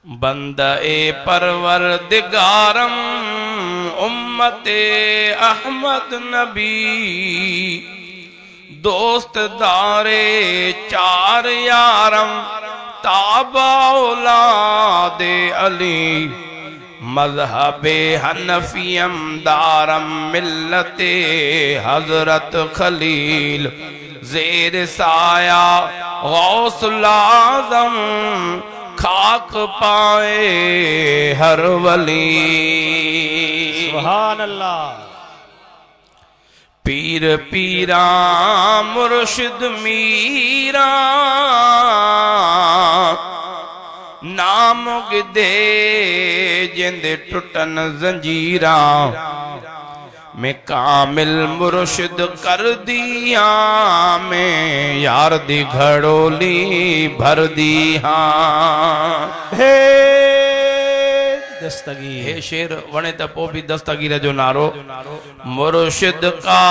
बंदे परवरदिगारम उम्मते अहमद नबी दोस्त दारे चार यारम ताबा औलादे अली मज़हबे हनफियम दारम मिल्लते हजरत खलील ज़ेर साया गौसुल आज़म खाक पाए हर वली। सुभान अल्लाह। पीर पीरा मुर्शिद मीरा नाम गिदे जिंदे टुटन जंजीरा मैं कामिल मुर्शिद कर दिया मैं यार दी घड़ोली भर दी हाँ दस्तगीर हे शेर वणे त पो भी दस्तगीर जो नारो मुर्शिद का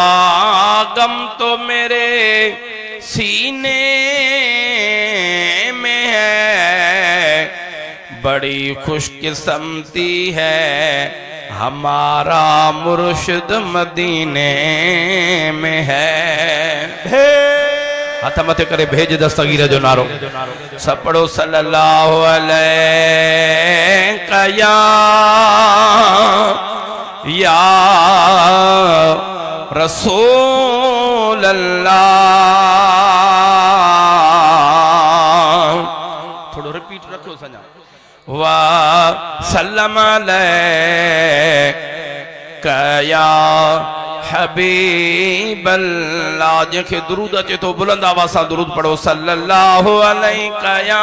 गम तो मेरे सीने में है बड़ी खुशकिस्मती है हमारा मुर्शिद मदीने में है। हाथ मथे करे भेज दस्तगीर जो नारो सब पढ़ो सल्लल्लाहु अलैहि या रसूल अल्लाह। थोड़ो रिपीट रखो सजा वा सल्लम अलैका या हबीबल्लाह। जंहिंखे दुरूद अचे तो बुलंद आवाज़ सां दुरूद पढ़ो सल्लल्लाहु अलैका या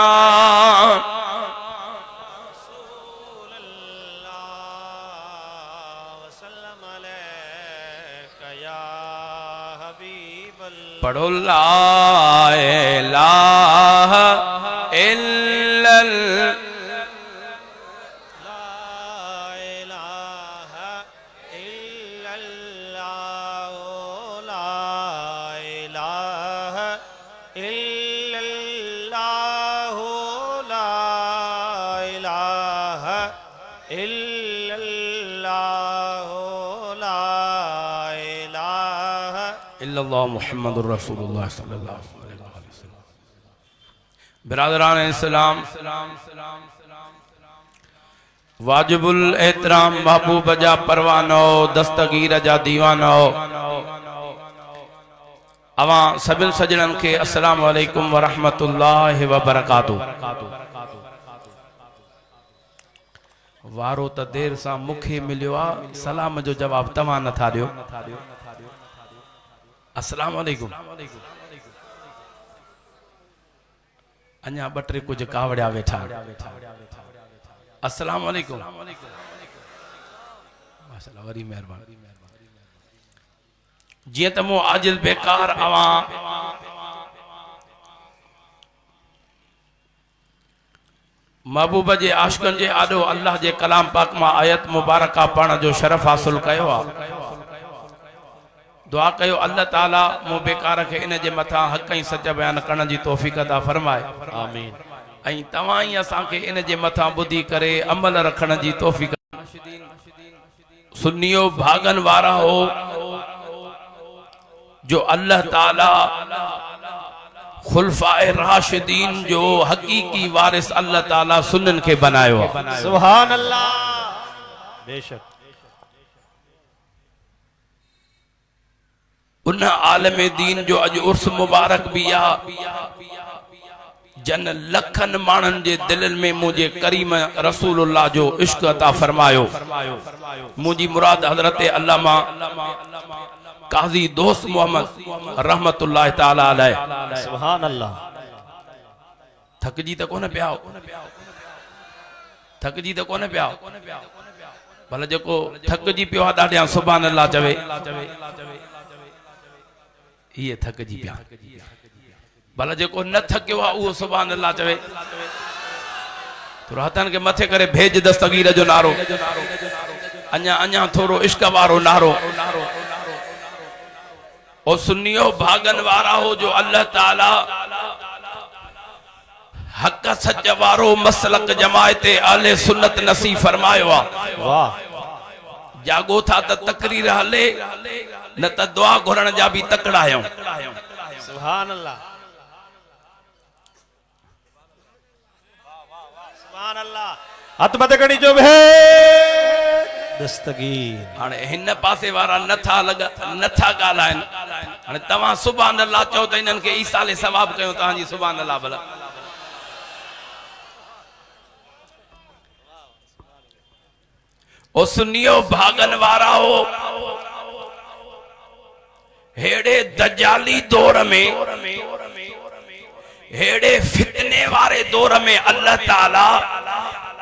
पढ़ो ला इलाहा इल्लल्लाह मुहम्मदुर रसूलुल्लाह सल्लल्लाहु अलैहि वसल्लम। बिरादरान इस्लाम वाजिबुल एहतराम महबूब जा परवानो दस्तगीर जा दीवानो अवा सभिन सजणन के अस्सलाम वालेकुम व रहमतुल्लाहि व बरकातहू। वारो त देर सां मुखे मिलियो आ सलाम जो जवाब तव्हां नथा ॾियो। अस्सलाम वालेकुम। अञा ॿ टे कुछ कावड़िया वेठा अस्सलाम वालेकुम माशाअल्लाह वरी मेहरबानी। जिए त मो आजिल बेकार आवा महबूब जे आशिकन जे आडो अल्लाह जे कलाम पाक मां आयत मुबारका पढ़ण जो शरफ हासिल कयो आ। दुआ कयो अल्लाह ताला मो बेकार के इन जे मथा हक ई सच बयान करण जी तौफीक अता फरमाए आमीन। ऐं तवां ही असां के इन जे मथा बुधी करे अमल रखण जी तौफीक। सुन्नियो भागन वारा हो जो अल्लाह ताला खुलफाए राशिदीन जो हकीकी वारिस अल्लाह ताला सुन्नन के बनायो। सुभान अल्लाह। बेशक उन आलम दीन जो अज उर्स मुबारक भी आ जन लखन मानन जे दिलन में मुझे करीम रसूलुल्लाह जो इश्क अता फरमायो। मुझी मुराद हजरत अल्लामा काजी दोस्त मोहम्मद रहमतुल्लाह ताला अलैह। सुभान अल्लाह। थकजी त कोन पिया थकजी त कोन पिया भले जेको थकजी पियो आहे ॾाढिया सुभान अल्लाह चवे ये थकजी पिया भला जेको न थकियो आहे उहो सुभान अल्लाह चवे। थोरो हथन के मथे करे भेज दस्तगीर जो नारो अञा अञा थोरो इश्क वारो नारो। और सुन्नियो भागन वारा हो जो अल्लाह ताला हक सच वारो मसलक जमायत आले सुन्नत नसीब फरमायो आहे। वाह जागो था त तकरीर हले न त दुआ घुरण जा भी तकड़ा आहियूं। सुभान अल्लाह सुभान अल्लाह। हथ मथे खणी जो भे दस्तगीर। हाणे हिन पासे वारा नथा ॻाल्हाइनि। हाणे तव्हां सुभान अल्लाह चओ त इन्हनि खे ईसाले सवाब कयो तव्हांजी सुभान अल्लाह भला। ओ सुनियो भागन वारा हो हेड़े दजाली दौर में, हेड़े फितने वारे दौर में अल्लाह ताला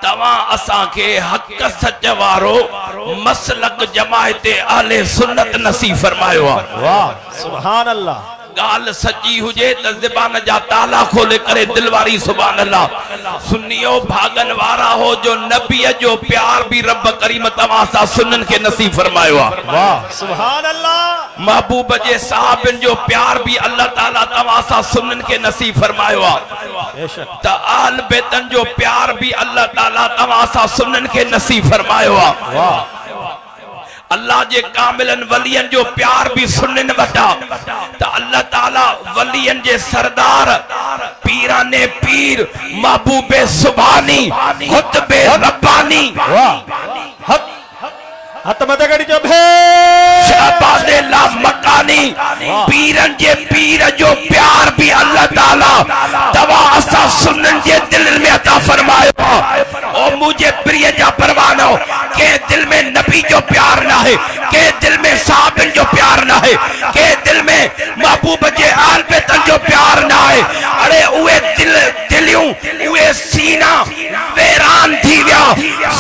तवां असां के हक सच वारो मसलक जमायत आले सुन्नत नसीब फरमायो आहे। वाह सुभान अल्लाह। गाल सच्ची हुजे त ज़बान जा ताला खोले करे दिल वारी सुभान अल्लाह। सुनियो भागन वारा हो जो नबी जो प्यार भी रब करीम तवां सां सुनन के नसीब फरमायो आहे। वाह सुभान अल्लाह। महबूब जे साहबन जो प्यार भी अल्लाह ताला तवां सां सुनन के नसीब फरमायो आहे। बेशक त आल बेतन जो प्यार भी अल्लाह ताला तवां सां सुनन के नसीब फरमायो आहे। वाह अल्लाह जे कामिलन वलियन जो प्यार भी सुनन वटा त अल्लाह ताला वलियन जे सरदार पीराने पीर महबूबे सुभानी खुतबे रब्बानी वाह हथ मथे खणी जो भे शहबाज़े ला मकानी पीरन जे पीर जो प्यार भी अल्लाह ताला तवा असा सुनन जे दिल में अता फरमायो। ओ मुझे प्रिय जा परवानो के दिल में नबी जो प्यार ना है, के दिल में साहबन जो प्यार ना है, के दिल में महबूब जे आल बेतन जो प्यार ना है। अरे उए दिलियूं उए सीना वेरान थी विया।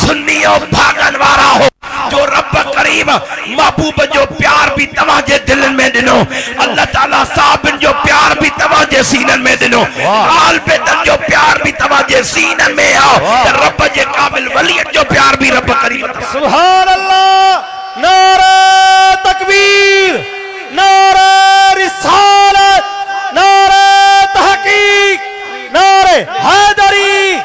सुन्नियो भागन वारा हो जो रब करीम महबूब जो प्यार भी तवाजे दिल में दिनो। अल्लाह ताला साहबन जो प्यार भी तवाजे सीनन में दिनो। आल बेतन जो प्यार भी तवाजे सीनन में आओ। रब जे काबिल वलियत जो प्यार भी रब करीम। सुभान अल्लाह। नारे तकबीर, नारे रिसालत, नारे तहकीक, नारे हैदरी,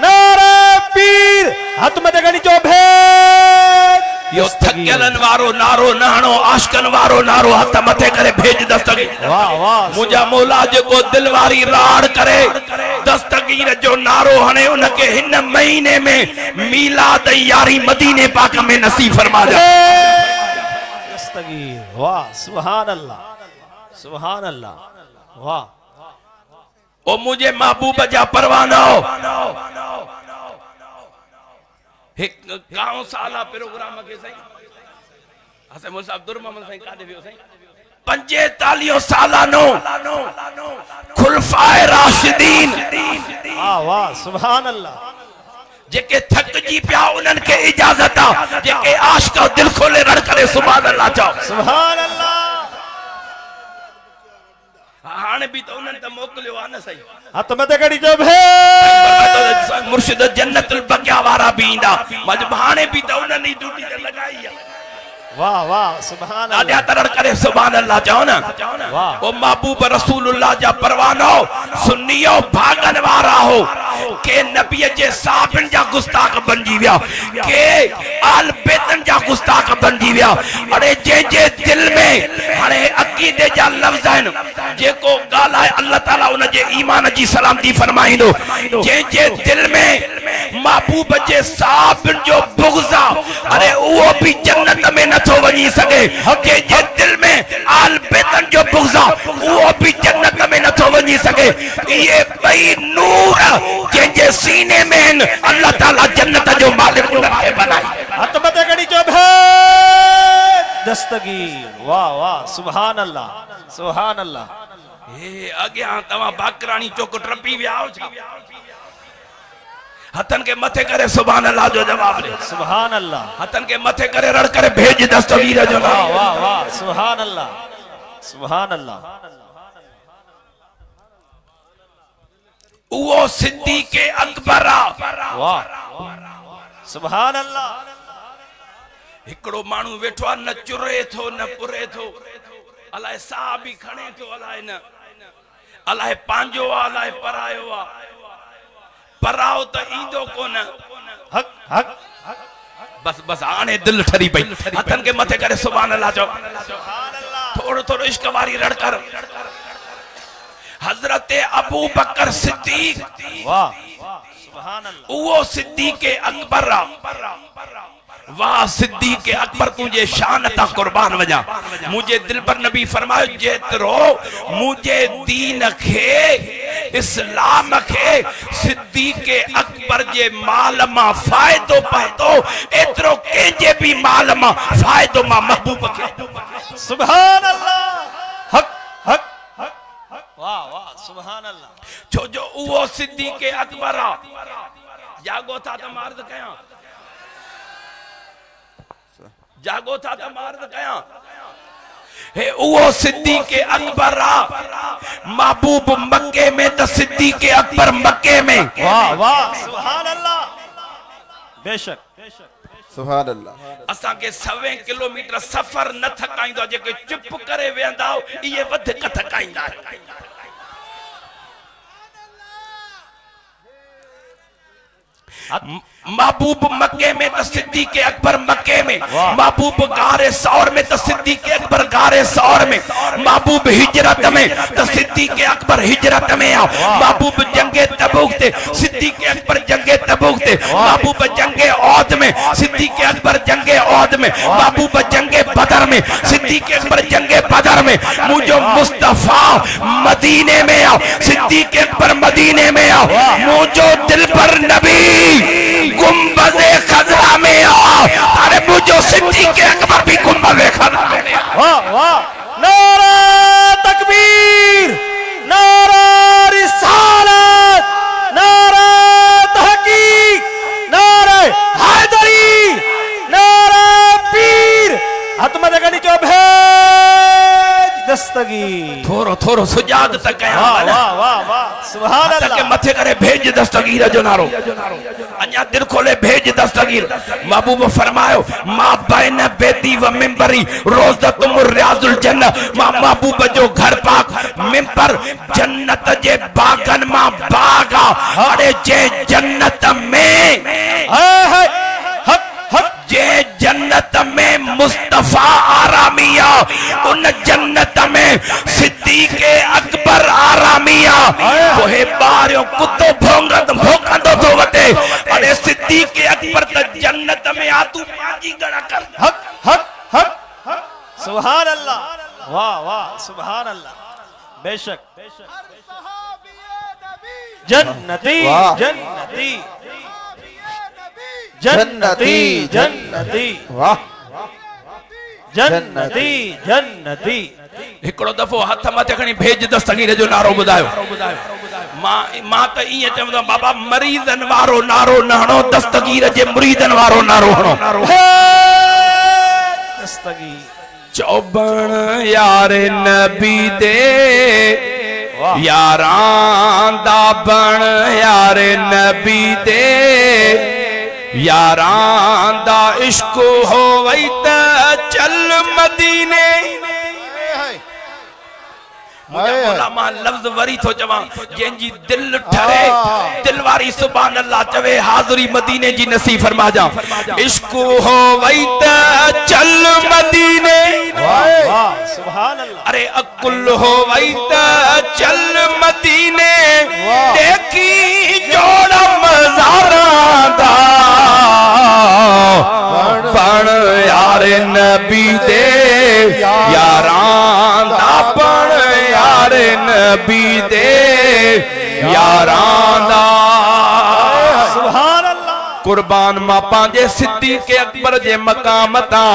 नारे पीर। हाथ में देखनी जो भेद यो थकलन वारो नारो नानो आशकन वारो नारो हथ मथे करे भेज दस्तगीर। वाह वाह मुझा मौला जो दिल वारी राड़ करे दस्तगीर जो नारो हने उनके हिन महीने में मीलाद यारी मदीने पाक में नसीब फरमा दे। दस्तगीर वाह सुभान अल्लाह सुभान अल्लाह। वाह ओ मुझे महबूब जा परवानो एक गांव साला प्रोग्राम के सही हसे मुसा अब्दुल मोहम्मद सही कादे वियो सही 45 सालानो खुलफाए राशिदीन। वाह वाह सुभान अल्लाह। जेके थक जी पिया उनन के इजाजत आ जेके आशिक दिल खोले रड़ करे सुभान अल्लाह चओ सुभान अल्लाह। हाने भी तो उनन त मोकलियो आ न सही। हथ मथे खणी जो भे मुर्शिद जन्नतुल बकिया वारा भी इंदा मजब हाने भी तो उनन ही ड्यूटी ते लगाई है। वाह वाह सुभान अल्लाह। आजा तरड़ करे सुभान अल्लाह चओ ना। वाह ओ महबूब रसूलुल्लाह जा परवानो सुन्नियो भागन वारा हो के नबी जे साहबन जा गुस्ताख बनजी विया, के आल बेतन जा गुस्ताख बनजी विया। अरे जे दिल में हाने अकीदे जा लफ्ज आइन जेको गालाए अल्लाह ताला उन जे ईमान जी सलामती फरमाइंदो। जे दिल में महबूब जे साहबन जो बुग़्ज़ा अरे वो भी जन्नत में नथो वनी सके। जे दिल में आल बेतन जो बुग़्ज़ा वो भी जन्नत में नथो वनी सके। ये बई नूर जे सीने में अल्लाह ताला जन्नत जो मालिक उनके बनाई। हथ मथे खणी जो भे दस्तगीर। वाह वाह सुभान अल्लाह सुभान अल्लाह। ए अग्या तवा बाकरानी चौक ट्रपी विया हो छा हथन के मथे करे सुभान अल्लाह जो जवाब दे। सुभान अल्लाह। हथन के मथे करे रड़ करे भेज दस्तगीर जो वाह वाह वाह सुभान अल्लाह सुभान अल्लाह। वो सिद्दीक़ अकबर वाह सुभान अल्लाह। हिकड़ो मानू वेठो आ न चुरे थो न पुरे थो अलाए साह भी खणे थो अलाए न अलाए पांजो अलाए परायो आ पराओ तो ईंदो कोन हक हक बस बस आने दिल ठरी पई हथन के मथे करे सुभान अल्लाह चो थोड़ो थोड़ो इश्क वारी रड़ कर हजरत अबू बकर सिद्दीक वाह सुभान अल्लाह वो सिद्दीक अकबर वाह सिद्दीक अकबर तुझे शान ता कुर्बान वजा मुझे दिल पर नबी फरमायो जेतरो मुझे दीन खे इस्लाम खे सिद्दीक अकबर जे माल मा फायदो पातो एतरो के जे भी माल मा फायदो मा महबूब खे सुभान अल्लाह हक हक वाह वाह सुभान अल्लाह छो जो वो सिद्दीक अकबर जागो था तो मर्द कया जागो था तो मर्द कया हे वो सिद्दीक अकबर महबूब मक्के में तो सिद्दीक अकबर मक्के में वाह वाह सुभान अल्लाह बेशक सुभान अल्लाह असा के 100 किलोमीटर सफर न थकाइंदो जेके चुप करे वेंदा ये वधक थकाइंदा महबूब मक्के में तो सिद्दीक अकबर मक्के में महबूब गारे सौर में तो सिद्दीक अकबर गारे सौर में महबूब हिजरत में तो सिद्दीक अकबर हिजरत में आओ महबूब जंगे तबूक थे सिद्दीक अकबर जंगे तबूक थे महबूब जंगे औद में सिद्दीक अकबर जंगे औद में महबूब जंगे बदर में सिद्दीक अकबर जंगे बदर में मुझे मुस्तफा मदीने में आओ सिद्दीक अकबर मदीने में आओ मुझे दिल पर नबी गुंबदे खजरा में आओ अरे मुझे सिद्दीक अकबर भी गुंबदे खजरा में वाह वाह नारा तकबीर नारा रिसालत नारा तहकीक नारा हैदरी नारा पीर हतमत गनी जो भेज दस्तगीर थोरो थोरो सुजाद तक कया वाह वाह वाह वाह सुभान तक अल्लाह मथे करे भेज दस्तगीर जो नारो अन्या दिल खोले भेज दस्तगीर महबूब फरमायो मा बैन बेदी व मिंबरी रोज़तुम रियाजुल जन्नह मा महबूब जो घर पाक मिंबर जन्नत जे बागन मा बागा अरे जे जन्नत में हाय हक हक जे जन्नत में मुस्तफा आरामिया उन जन्नत में सिद्दीक अकबर आरामिया कोहे बारियो कुत्तो भोंकंदो तो वते अरे सिद्दीक अकबर त जन्नत में आ तू पाजी गड़ा कर हक हक हक सुभान अल्लाह वाह वाह सुभान अल्लाह बेशक जन्नती वाह। जन्नती जन्नती जन्नती वाह जन्नती जन्नती हिकड़ो दफो हथ मथे खणी भेज दस्तगीर जो नारो बुधायो मां त इए चवंदो बाबा मरीदन वारो नारो न हणो दस्तगीर जे मुरीदन वारो नारो हणो दस्तगीर चौबण यार नबी दे यारां दा बण यार नबी दे यारां दा इश्क होवई त चल मदीने मुझे मौला मां लफ्ज वरी थो चवा जंजी दिल ठरे दिलवारी सुभान अल्लाह चवे हाज़री मदीने जी नसीब फरमा जा इश्क होवई त चल मदीने वाह सुभान अल्लाह अरे अकुल होवई त चल मदीने देखी जोड़ मज़ारा दा पण यार नबी दे यारां दा पण यार नबी दे यारां दा सुभान अल्लाह कुर्बान मां पांजे सिद्दीक अकबर जे मकाम ता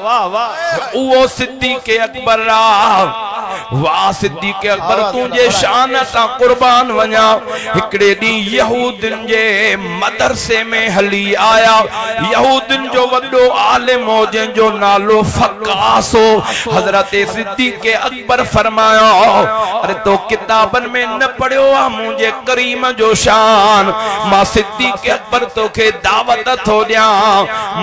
वाह वाह वो सिद्दीक अकबर वाह सिद्दीक अकबर तुझे शान ता कुर्बान वञा हिकड़े दी यहूदन जे मदरसे में हली आया यहूदन जो वडो आलिम हो जो नालो फकासो हजरत सिद्दीक अकबर फरमाया अरे तो किताबन में न पढ़ियो आ मुझे करीम जो शान मां सिद्दीक अकबर तो के दावत थो दिया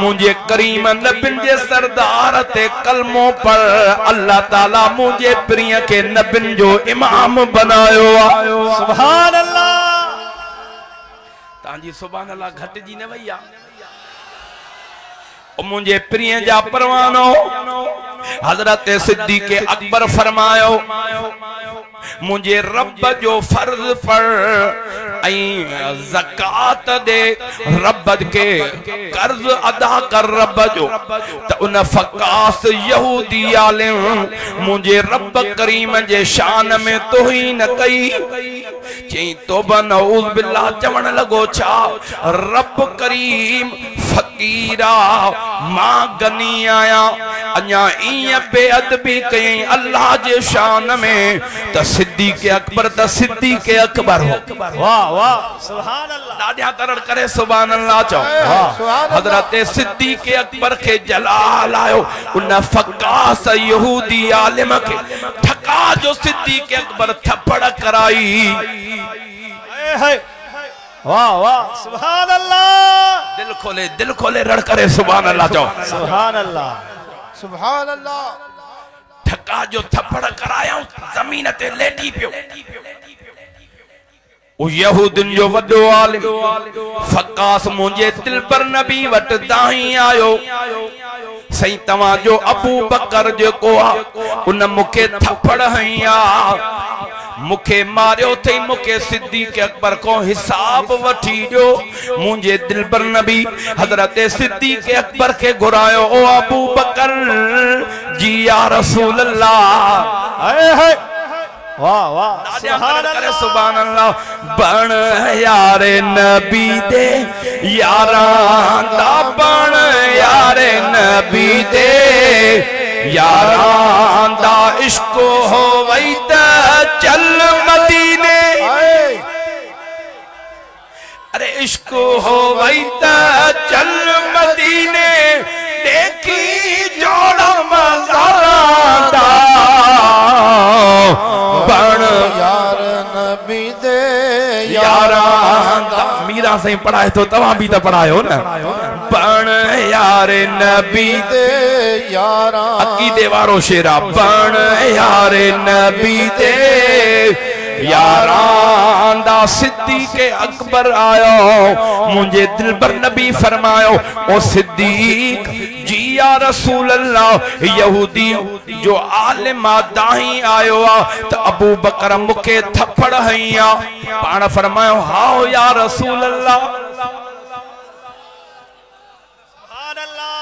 मुझे करीम नबिन जे सरदार ते कलमो पर अल्लाह ताला मुझे प्रिय के नबिन जो इमाम बनायो सुभान अल्लाह तांजी सुभान अल्लाह घटिजी न वई आ। मुझे प्रिय जा परवानो हजरत सिद्दीक़ अकबर फरमायो मुझे रब जो फर्ज पर ज़कात दे रब के कर्ज अदा कर रब जो त उन फकास यहूदी आलिम मुझे रब करीम जे शान में तोहीन कई चई तौबा नऊज़ बिल्लाह चवण लगो छा रब करीम फकीरा मां गनी आया अञा इं बेअदबी कई अल्लाह जे शान में त सिद्दीक़ अकबर त सिद्दीक़ अकबर हो। वाह वाह सुभान अल्लाह दादिया तरड़ करे सुभान अल्लाह चो। हजरत सिद्दीक़ अकबर के जलाल आयो उन फकास यहूदी आलिम के ठका जो सिद्दीक़ अकबर थप्पड़ कराई। वाह वाह सुभान अल्लाह दिल खोले रड़ करे सुभान अल्लाह चो। सुभान अल्लाह सुभान अल्लाह। ठका जो थप्पड़ कराया जमीन ते लेटी पियो। ओ यहूदन जो वडो आलिम फकास मुझे दिल पर नबी वट दाही आयो सही तवा जो अबू बकर जो को उन मुखे थप्पड़ हया मुखे मारियो थे मुखे सिद्दीक़ अकबर को हिसाब वठी जो मुझे दिल पर नबी हजरत सिद्दीक़ अकबर के घुरायो ओ अबू बकर जी या रसूल अल्लाह। वाह वाह सुभान अल्लाह बण यारे नबी दे यारां दा बण यारे नबी दे यारां दा इश्क हो वई त चल मदीने अरे इश्क हो वई त चल मदीने देखी जोड़ा मज़ारां दा बण यार नबी दे यारां मीरा से पढ़ाए तो तवा भी तो पढ़ायो ना बण यारे नबी दे यारा अकीदे वारो शेरा बण यारे नबी दे यारां दा सिद्दीक़ अकबर आयो मुझे दिल पर नबी फरमायो ओ सिद्दीक़ जी या रसूल अल्लाह यहूदी जो आलिम दाही आयो त अबू बकर मुखे थप्पड़ हया पाण फरमायो हाओ या रसूल अल्लाह। सुभान अल्लाह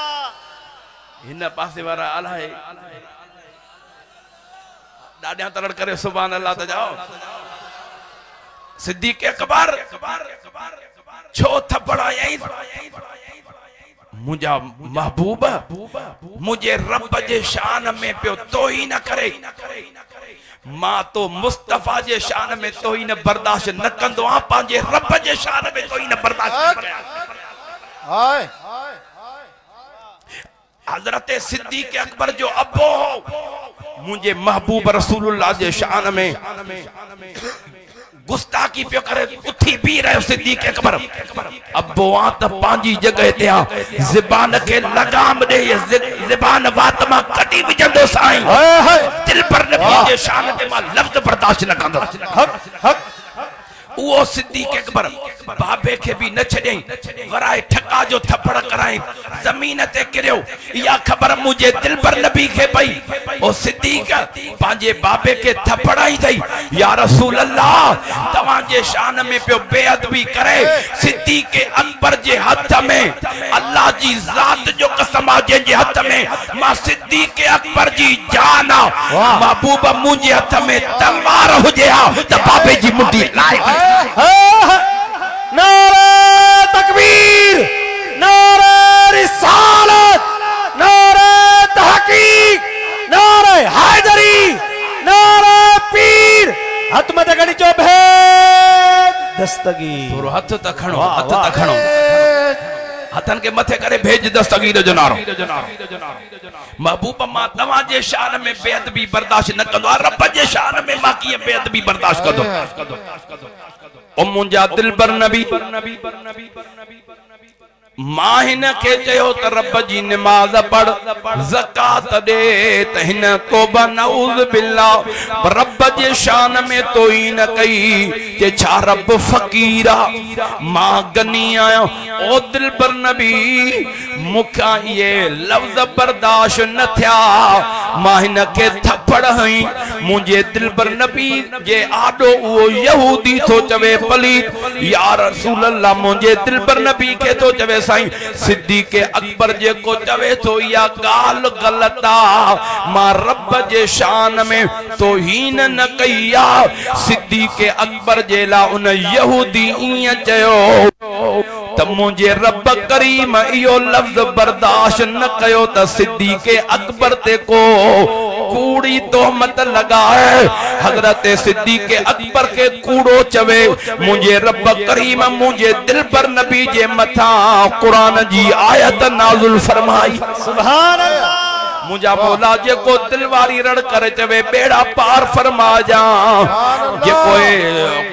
हिन पासे वारा अलाए दादिया तरड़ करे सुभान अल्लाह त जाओ। सिद्दीक़ अकबर छो थप्पड़ आई मुझा महबूब मुझे रब जे शान में पियो तो ही न करे मां तो मुस्तफा जे शान में तो ही न बर्दाश्त न कंदो आ पांजे रब जे शान में तो ही न बर्दाश्त न कया। हाय हजरत सिद्दीक़ अकबर जो अब्बो हो मुझे महबूब रसूलुल्लाह जे शान में गुस्ताखी पियो करे उठी भी रहे सिद्दीक़ अकबर अब्बो आ त पांजी जगह ते आ ज़बान के लगाम दे ज़बान वात मां कटी विजंदो साईं दिल पर नबी जे शान ते मां लफ्ज बर्दाश्त न कंदो। वो सिद्दीक़ अकबर बाबे के भी न छॾई वराए ठका जो थप्पड़ कराई जमीन ते किरियो या खबर मुझे दिल पर नबी के पई ओ सिद्दीक़ पांजे बाबे के थप्पड़ाई थई या रसूल अल्लाह तवां जे शान में पियो बेअदबी करे। सिद्दीक़ अकबर जे हथ में अल्लाह जी जात जो कसम आ जे हथ में मां सिद्दीक़ अकबर जी जान आ महबूब मुझे हथ में तलवार हुजे आ त बाबे जी मुट्ठी लाए नारे तकबीर नारे रिसालत नारे तहकीक नारे हैदरी नारे पीर हाथ में गणी जो भेद दस्तगीर थोरो हथ त खणो हथ त खणो हथन के मथे करे भेज दस्तगीर जो नारो महबूब मां तवां जे शान में बेअदबी बर्दाश्त न कंदो रब जे शान में मां की बेअदबी बर्दाश्त कंदो। ओ मुंजा दिल पर नबी मां हिन खे चयो त रब जी नमाज पढ़, ज़कात दे, त हिन तौबा नऊज़ बिल्लाह रब जे शान में तोहीन कई जे छा रब फ़कीर आ, मां गनी आहियां। ओ दिल पर नबी मूंखां इहे लफ़्ज़ बर्दाश्त न थिया, मां हिन खे थप्पड़ हई। मुंहिंजे दिल पर नबी जे आॾो उहो यहूदी थो चवे पलीत, या रसूल अल्लाह मुंहिंजे दिल पर नबी खे थो चवे साईं सिद्दीक़ अकबर जेको चवे थो इहा ॻाल्हि ग़लति आ, मां रब जे शान में तौहीन न कई आ। सिद्दीक़ अकबर जे लाइ उन यहूदी ईअं चयो त मुंहिंजे रब करीम इहो लफ़्ज़ बर्दाश्त न कयो त सिद्दीक़ अकबर ते को कूड़ी तोहमत लगाए, हज़रत सिद्दीक़ अकबर के कूड़ो चवे। मुझे रब करीम मुझे दिल पर नबी जे मथा कुरान जी आयत नाज़िल फरमाई। सुभान अल्लाह। मुझा मौला जेको दिल वारी रड़ करे चवे बेड़ा पार फरमा जा, जेको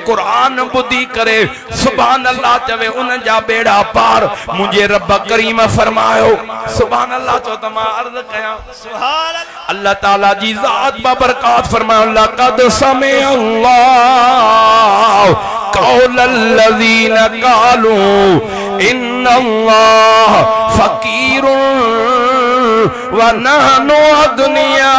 कुरान बुधी करे सुभान अल्लाह चवे उन जा बेड़ा पार मुझे रब करीम फरमायो। सुभान अल्लाह चो त मां अर्ज़ कयां सुभान अल्लाह। अल्लाह ताला जी ज़ात बाबरकात फरमायो लक़द समी अल्लाह कौलल्लज़ीन क़ालू इन्नल्लाह फ़कीरुन व नहनु अग़निया।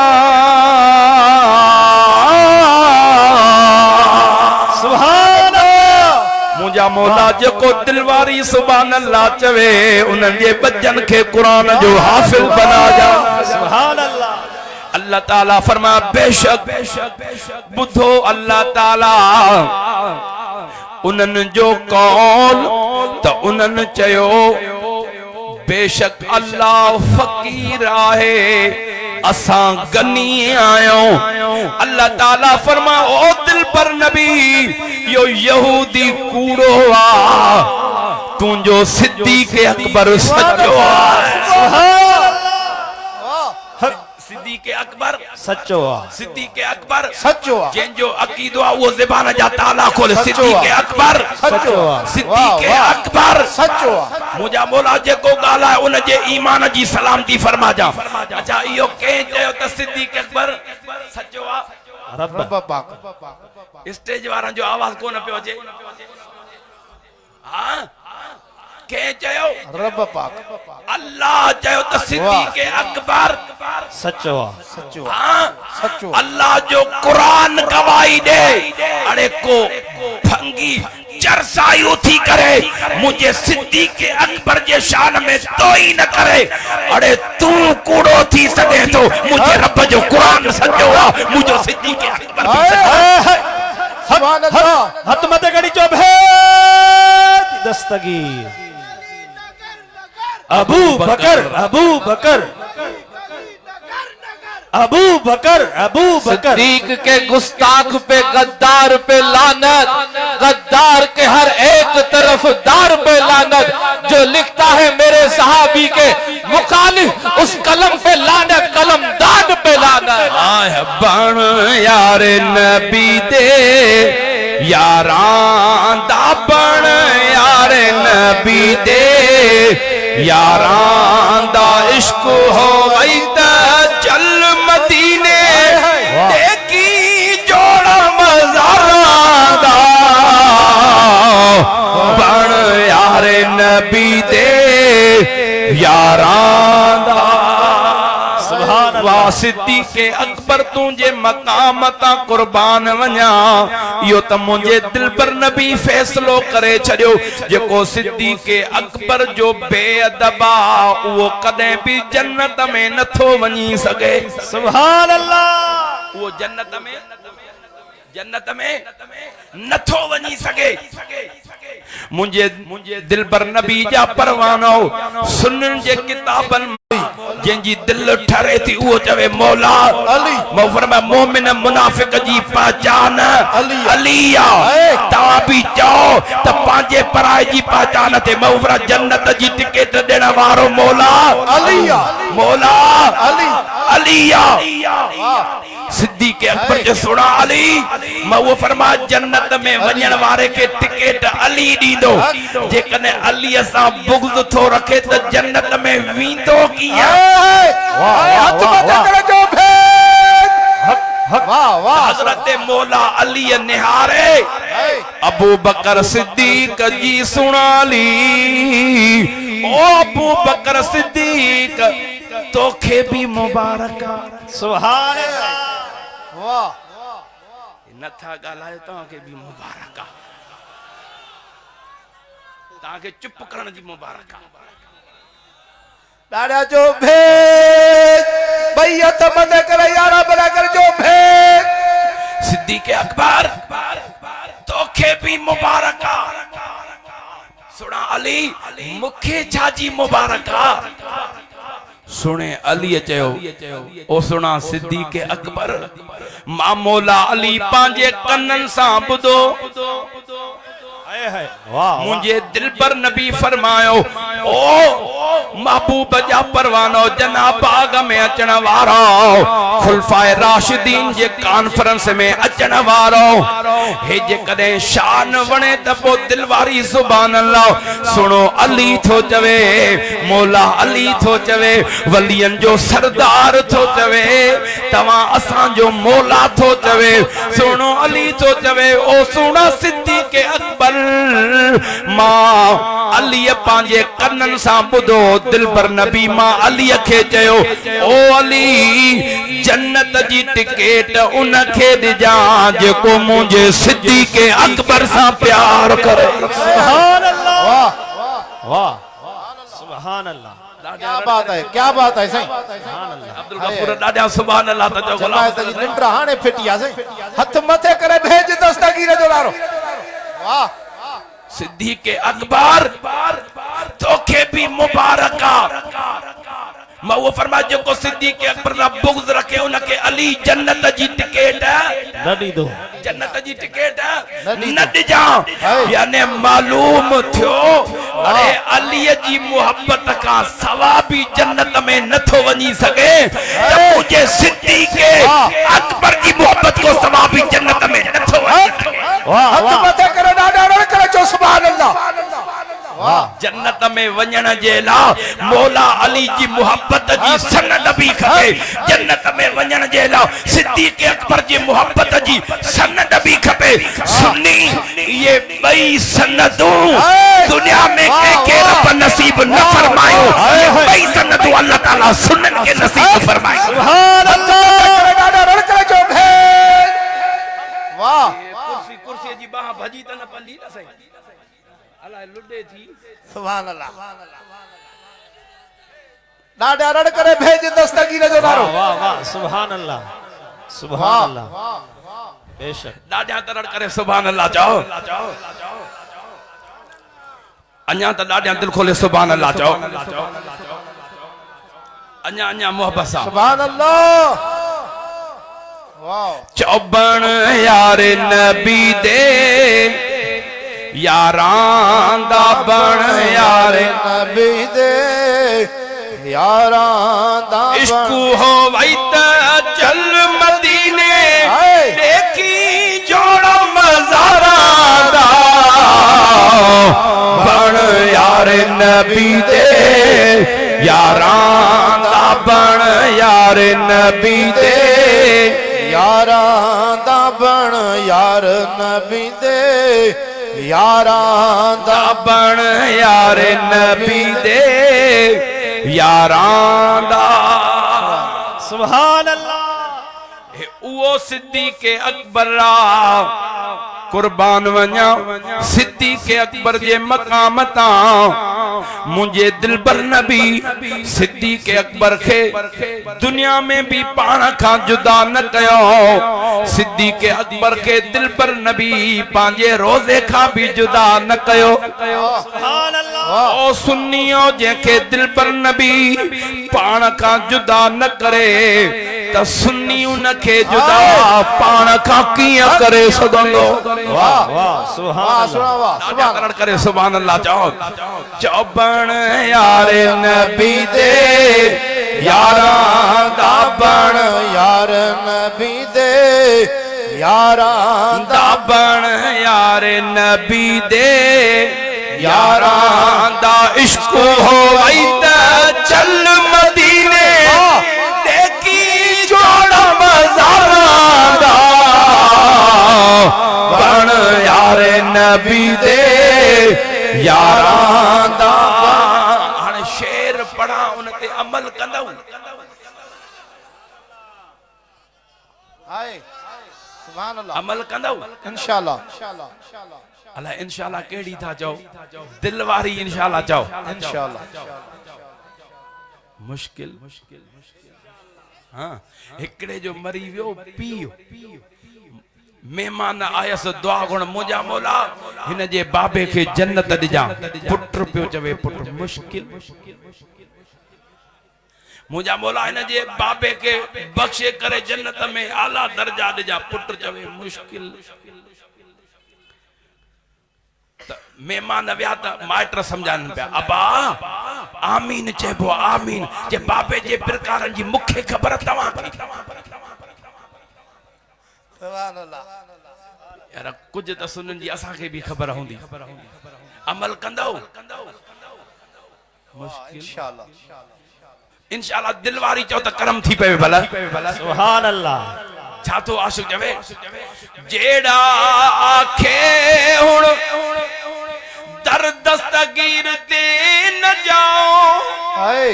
सुभान अल्लाह। मुंहिंजा मौला जेको दिल वारी सुभान अल्लाह चवे उन्हनि जे बच्चन खे कुरान जो हाफ़िज़ बना जा। सुभान अल्लाह। अल्लाह ताला फरमा बेशक बुधो अल्लाह ताला उन्हनि जो कौल त उन्हनि चयो बेशक अल्लाह फ़कीर आहे असां गनी आहियूं। अल्लाह ताला फरमा ओ दिल पर नबी यो यहूदी कूड़ो आ, तुंहिंजो सिद्दीक़ अकबर सचो आहे। सिद्दीक़ अकबर सच्चो आ। सिद्दीक़ अकबर सच्चो आ। जंहिंजो अक़ीदो आहे उहो ज़बान जा ताला खोले। सिद्दीक़ अकबर सच्चो आ। सिद्दीक़ अकबर सच्चो आ। मुंहिंजा मौला जेको ॻाल्हि आहे उन जे ईमान जी सलामती फरमा जा। अच्छा इहो कंहिं चयो त सिद्दीक़ अकबर सच्चो आहे? रब पाक। स्टेज वारनि जो आवाज़ कोन पियो अचे। हा कंहिं चयो? रब पाक। अल्लाह चयो त सिद्दीक़ अकबर सच्चो आ। सच्चो आ। हाँ सच्चो। अल्लाह जो कुरान गवाही दे अरे को फंगी चरसायु थी करे मुझे सिद्दीक़ अकबर जे शान में तो ही न करे। अरे तू कूड़ो थी सके तो मुझे रब जो कुरान सच्चो आ, मुझो सिद्दीक़ अकबर भी सच्चो आ। सुभान अल्लाह। हथ मथे कड़ी चो भेद दस्तगीर अबू बकर अबू बकर अबू बकर अबू बकर। सिद्दीक के गुस्ताख पे गद्दार पे लानत, गद्दार के हर एक तरफ दार पे लानत। जो लिखता है मेरे सहाबी के मुखालिफ उस कलम पे लानत, कलम दाद पे लानत। आय बण यार नबी दे यारां दा बण यार नबी दे यारां दा इश्क हो वई त चल मदीने देखी जोड़ा मज़ारां दा बण यार नबी दे यारां दा। वाह सिद्दीक़ अकबर तुझे मकाम ता कुर्बान वञा, इहो त मुंहिंजे दिल पर नबी फैसलो करे छॾियो। जेको सिद्दीक़ अकबर जो बेअदब आ उहो कॾहिं बि जन्नत में नथो वञी सघे। सुभान अल्लाह। उहो जन्नत में नथो वञी सघे। मुंहिंजे दिल पर नबी जा परवानो सुन्ननि जे किताबनि जंहिंजी दिल ठरे थी उहो चवे मौला अली। फरमाए मोमिन मुनाफिक जी पहचान अली। अली आ। तव्हां बि चओ त पंहिंजे पराए जी पहचान ते मौफरा जन्नत जी टिकट ॾियण वारो मौला अली आ। मौला अली। अली आ। सिद्दीक़ अकबर जो सुना अली मैं वो फरमा जन्नत में वञण वारे के टिकट अली दीदो जे कने अली सा बुग़्ज़ थो रखे त जन्नत में वींदो कीअं हथ मथे करे जो भेद वाह वाह हज़रत मौला अली निहारे अबू बकर सिद्दीक़ जी सुनाली ओ अबू बकर सिद्दीक़ तोखे भी मुबारक सुभान अल्लाह वाह नथा गालायो तव्हांखे भी मुबारक तव्हांखे चुप करण जी मुबारक दादा जो भेद भई हथ मथे करे यारा बना कर जो भेद सिद्दीक़ अकबर तोखे भी मुबारक सुना अली मुखे छाजी मुबारक सुने अली चयो ओ सुना सिद्दीक़ अकबर मां मौला अली पांजे कन्नन सां ॿुधो मुझे दिल पर नबी फरमायो ओ महबूब जा परवानो जनाब बाग में अचण वारो खुलफाए राशिदीन जे कॉन्फ्रेंस में अचण वारो हे जे कदे शान वणे त पो दिल वारी सुभान अल्लाह सुनो अली थो चवे मौला अली थो चवे वलियन जो सरदार थो चवे तवा असां जो मौला थो चवे सुनो अली थो चवे ओ सुना सिद्दीक़ अकबर मां अली पांजे कन्नन सां ॿुधो दिल पर नबी मां अली खे चयो ओ अली जन्नत जी टिकट उन खे ॾिजां जेको मुंहिंजे सिद्दीक़ अकबर सां प्यार करे सुभान अल्लाह वाह वाह सुभान अल्लाह क्या बात है सही अब्दुल गफूर ॾाढा सुभान अल्लाह त चओ जमायत जी निंड हाणे फिटिया सही हथ मथे करे भेज दस्तगीर जो नारो वाह सिद्दीक़ अकबर तोखे भी मुबारक मैं वो फरमा जो को सिद्दीक़ अकबर ला बुग़्ज़ रखे उनके अली जन्नत जी टिकट न ॾींदो जन्नत जी टिकट ॾींदो। न ॾिजां यानी मालूम थियो अरे अली जी मोहब्बत का सवा भी जन्नत में नथो वञी सके त मुझे सिद्दीक़ अकबर की मोहब्बत को सवा भी जन्नत में नथो वञी सके हथ मथे करे ॾाढा रण करे जो सुभान अल्लाह वाह जन्नत में वञण जे लाइ मौला अली जी मोहब्बत जी सनद भी खपे जन्नत में वञण जे लाइ सिद्दीक़ अकबर जी मोहब्बत जी सनद भी खपे सुन्नी ये ॿई सनदूं दुनिया में के रब नसीब न फरमायो ये ॿई सनदूं अल्लाह ताला सुन्नन के नसीब फरमाए सुभान अल्लाह ॾाढा रण करे जो भेद वाह कुर्सी जी बाह भजी त न पली न सही अलाए लुडे थी सुभान अल्लाह ॾाढा रण करे भेज दस्तगीर जो नारो वाह वाह सुभान अल्लाह सुभान अल्लाह बेशक ॾाढा तरण करे सुभान अल्लाह चओ अञा त ॾाढा दिल खोले सुभान अल्लाह चओ अञा मोहब्बत सां सुभान अल्लाह वाह चौबण यार नबी दे यारां दा बण यार नबी दे यारां दा इश्क हो वई त चल मदीने देखी जोड़ा मज़ारां दा बण यार नबी दे यारां दा बण यार नबी दे यारां दा बण यार नबी दे यारां दा बण यार नबी दे यारां दा सुभान अल्लाह उहो सिद्दीक़ अकबर कुर्बान वञा सिद्दीक़ अकबर जे मक़ाम तां मुझे दिलबर नबी सिद्दीक़ अकबर खे दुनिया में भी पाण खां जुदा न कयो सिद्दीक़ अकबर के दिलबर नबी पांजे रोज़े खां भी जुदा न कयो सुभान अल्लाह ओ सुन्नियो जेके दिलबर नबी पाण खां जुदा न करे त सुन्नी उनखे जुदा पाण खां कीअं करे सघंदो वाह वाह वाह सुभान सुभान वाह सुभान अल्लाह करे सुभान अल्लाह चओ चौबण यार नबी दे यारां दा बण यार नबी दे यारां दा बण यार नबी दे यारां दा इश्क होई ते चल मदीने देखी जोड़ा मज़ारां दा बण यार नबी दे यारां दा। हाणे शेर पढ़ा उन ते अमल कंदऊ हाय सुभान अल्लाह अमल कंदऊ इंशाल्लाह अल्लाह इंशाल्लाह केड़ी था चओ दिल वारी इंशाल्लाह चओ इंशाल्लाह मुश्किल हाँ हिकड़े जो मरी वियो पीओ मेहमान आयस दुआ गुण मुंहिंजा मौला हिन जे बाबे खे जन्नत ॾिजां पुट पियो चवे पुट मुश्किल मुंहिंजा मौला हिन जे बाबे खे बख़्शे करे जन्नत में आला दर्जा ॾिजां पुट चवे मुश्किल। मेहमान विया त माइट समझान पिया अबा आमीन चइबो आमीन जे बाबे जे प्रकारन जी मूंखे ख़बर तव्हां खे यार कुछ त सुनन जी असा के भी खबर होंदी अमल कंदो मुश्किल इंशाल्लाह दिल वारी चो त करम थी पे भला सुभान अल्लाह छा तो आशिक जवे जेड़ा आखे हुन दर दस्तगीर दे न जाओ हाय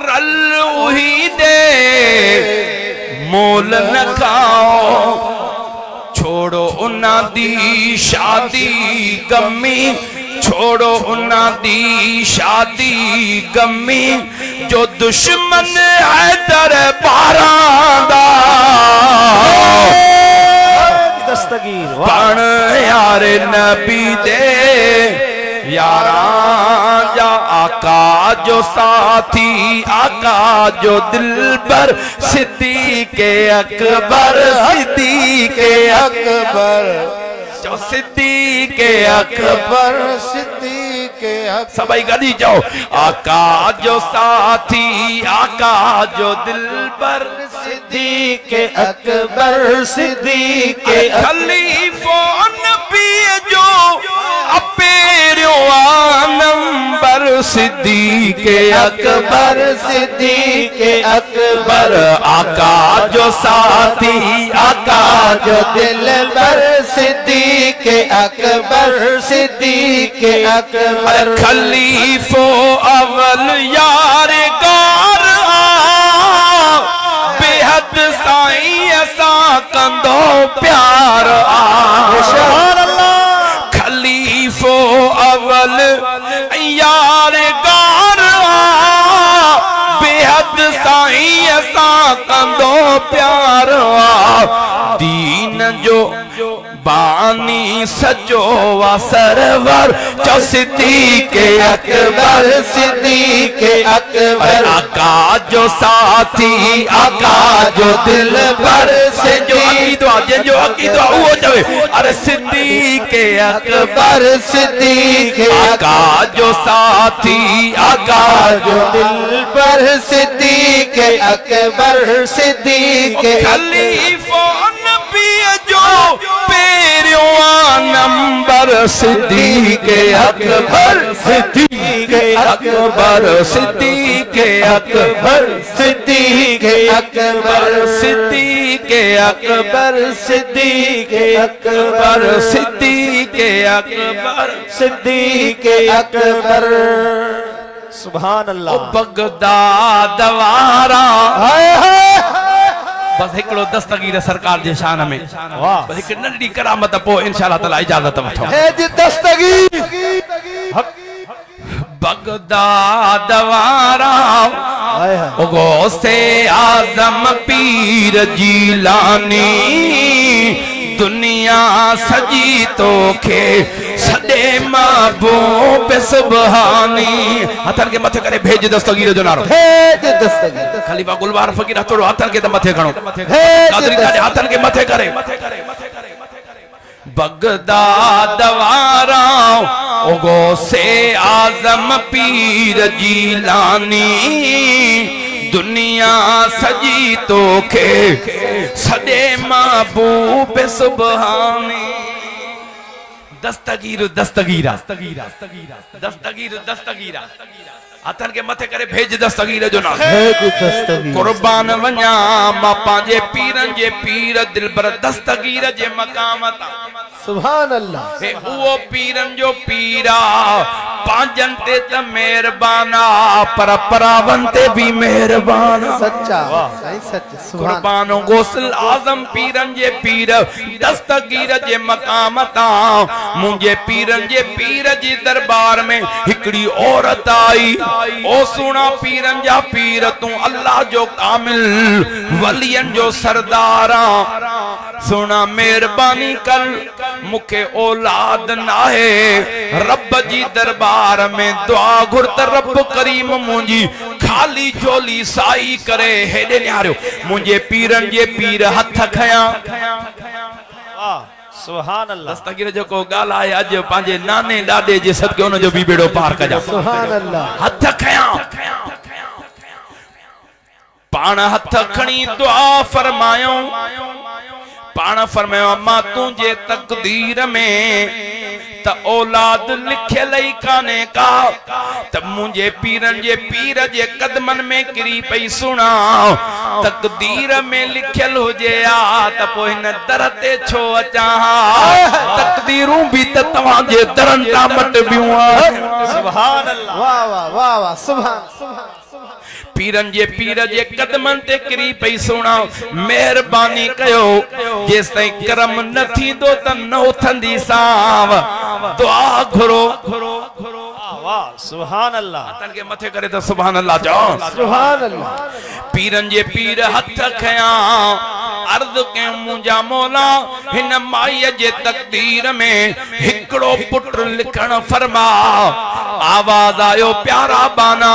रल उही दे मोल न खाओ छोड़ो उन्ना दी शादी गमी छोड़ो उन्ना दी शादी गमी जो दुश्मन है दरबारां दा दस्तगीर बण यार नबी दे यारां जा आका जो साथी आका जो दिलबर सिद्दीक़े अकबर सिद्दीक़े अकबर जो सिद्दीक़े अकबर सिद्दीक़े सबाई गली जाओ आका जो साथी आका जो दिलबर सिद्दीक़े अकबर सिद्दीक़े खलीफो नबी जो अपेरियो नंबर सिद्दीक़े अकबर सिद्दीक़े बर आका जो साथी आका जो दिलबर सिद्दीक़े अकबर सिद्दीक़े अकबर खलीफो अवल यार गार बेहद साईं असा कंदो प्यार सुभान अल्लाह खलीफो अवल यार गार बेहद साईं असा कंदो प्यार दीन जो बानी सजो वा सरवर जो सिद्दीक़े अकबर सिद्दीक़े अकबर आका जो साथी आका जो दिलबर से जो अकीदो वो चवे अरे सिद्दीक़े अकबर सिद्दीक़े आका जो साथी आका जो दिलबर सिद्दीक़े अकबर सिद्दीक़े खलीफो नबी जो पेरियो नंबर सिद्दीक़े अकबर सिद्दीक़े अकबर सिद्दीक़े अकबर सिद्दीक़े अकबर सिद्दीक़े अकबर सिद्दीक़े अकबर सिद्दीक़े अकबर सिद्दीक़े अकबर सुभान अल्लाह बगदाद वारा हाय हाय बस हिकड़ो दस्तगीर सरकार जे शान में वाह बस हिक नंढी करामत पो इंशाल्लाह ताला इजाजत वठो है जी दस्तगीर बगदाद वारा हाय हाय गौसे आजम पीर जीलानी दुनिया सजी तो खे सदे महबूब सुबहानी हथन के मथे करे भेज दस्तगीर जो नारो है जी दस्तगीर खलीफा गुलबार फकीर थोड़ो हथन के मथे खणो है कादरी का हथन के मथे करे बगदाद वारा ओगो से आजम पीर जीलानी दुनिया सजी तोखे सदे महबूब सुबहानी दस्तगीर दस्तगीरा दस्तगीर दस्तगीरा हथन के मथे करे भेज दस्तगीर जो नाम कुर्बान वञा मां पांजे पीरन जे पीर दिलबर दस्तगीर जे मकाम ता सुभान अल्लाह हे उहो पीरन जो पीरा पांजन ते त मेहरबाना पर परावन ते भी मेहरबाना सच्चा सही सच सुभान कुर्बानो गौसल आजम पीरन जे पीर दस्तगीर जे मकाम ता मुंजे पीरन जे पीर जी दरबार में हिकड़ी औरत आई ओ सुना पीरन जा पीर तू अल्लाह जो कामिल वलियन जो सरदारा सुना मेहरबानी कर मुखे औलाद नाहे रब जी दरबार में दुआ घुरत रब करीम मुंजी खाली झोली साई करे हेडे न्यारो मुंजे पीरन जे पीर हथ खया वाह सुभान अल्लाह दस्तगीर जो को गाला है अज पांजे नाने दादे जे सदके उन जो भी बेड़ो पार कजा सुभान अल्लाह हथ खया पाण हथ खणी दुआ फरमायो पाण फरमायो अम्मा तुझे तकदीर में त औलाद लिखियल ही काने का त मुझे पीरन जे पीर जे कदमन में किरी पई सुना तकदीर में लिखियल हो जया त पो इन दर ते छो अचा तकदीरूं भी त तवा जे दरन ता मट बियूं सुभान अल्लाह वाह वाह वाह वाह सुभान सुभान पीरन जे पीर जे कदमन ते किरी पई सुना मेहरबानी कयो जेस ताईं करम न थींदो त न उथंदी साव दुआ घुरो वाह सुभान अल्लाह तन के मथे करे तो सुभान अल्लाह जाओ सुभान अल्लाह पीरन जे पीर हथ खया अर्ज के मुंजा मौला हिन माई जे तकदीर में हिकड़ो पुत्र लिखण फरमा आवाज आयो प्यारा बाना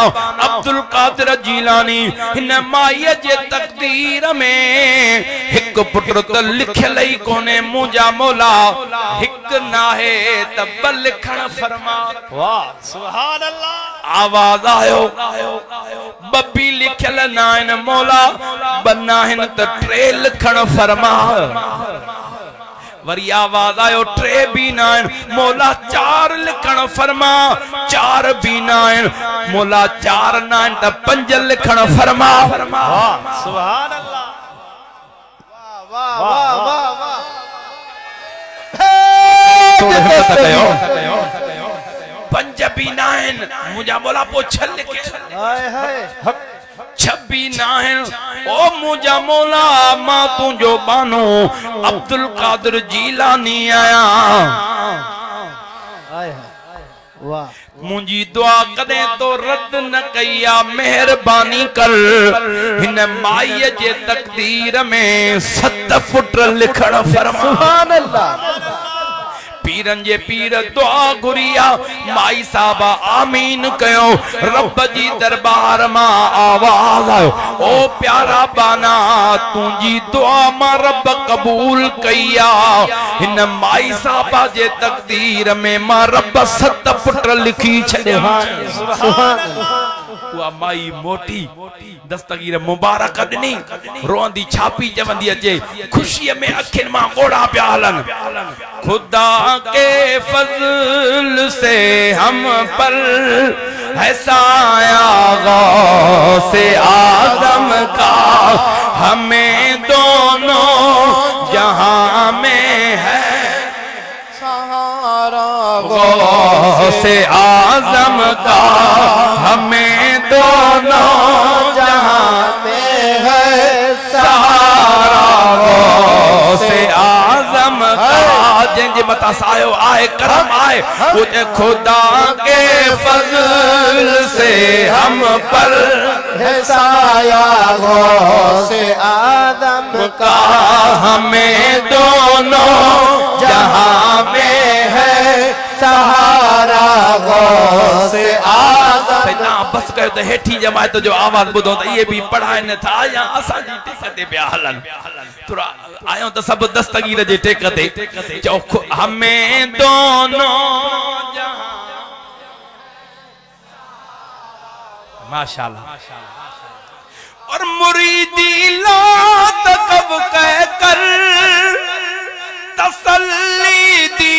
अब्दुल कादिर जीलानी हिन माई जे तकदीर में हिक पुत्र त लिखियल ही कोने मुंजा मौला हिक नाहे त ब लिखण फरमा वाह सुभान अल्लाह आवाज आयो बब्बी लिखियल नाइन मौला बनाहिन त ट्रे लिखण फरमा वरी आवाज आयो ट्रे भी नाइन मौला चार लिखण फरमा चार भी नाइन मौला चार नाइन त पंज लिखण फरमा वाह सुभान अल्लाह वाह वाह वाह वाह थोड़े हिम्मत कयो पंज भी नाइन मुंजा मौला पो छह लिखे हाय हाय छब्बी नाहिन ओ मुंजा मौला मां तुझो बानो अब्दुल कादिर जीलानी आया हाय वाह मुंजी दुआ कदे तो रद्द न कया मेहरबानी कर हिन माई जे तकदीर में 7 पुत्र लिखण फरमा सुभान अल्लाह पीरन जे पीर दुआ घुरिया माई साहबा आमीन कयो रब जी दरबार मां आवाज आयो ओ प्यारा बाना तुझी दुआ मां रब कबूल कया हिन माई साहबा जे तकदीर में मां रब 7 पुत्र लिखी छड़िया सुभान अल्लाह उहा माई मोटी दस्तगीर मुबारक ॾिनी रोंदी छापी चवंदी अचे खुशीअ में अखियुनि मां ॻोढ़ा पिया हलन खुदा के फज़ल से हम पर है साया गौसे आदम का हमें दोनों जहां में है सहारा गौसे आदम का हमें दोनों जहां में है सहारा गौसे आजम का जंहिंजे मथां सायो आहे करम आहे उते खुदा के फज़ल से हम पर है साया गौसे आदम का हमें दोनों जहां में है सहारा गौसे आदम बस कयो त हेठी जमायत जो आवाज ॿुधो त इहे बि पढ़ाइनि था या असांजी टेक ते पिया हलन थोरा आयो त सभु दस्तगीर जे टेक ते चओ हमें दोनों जहां माशाअल्लाह और मुरीदी ला तकब कह कर तसल्ली दी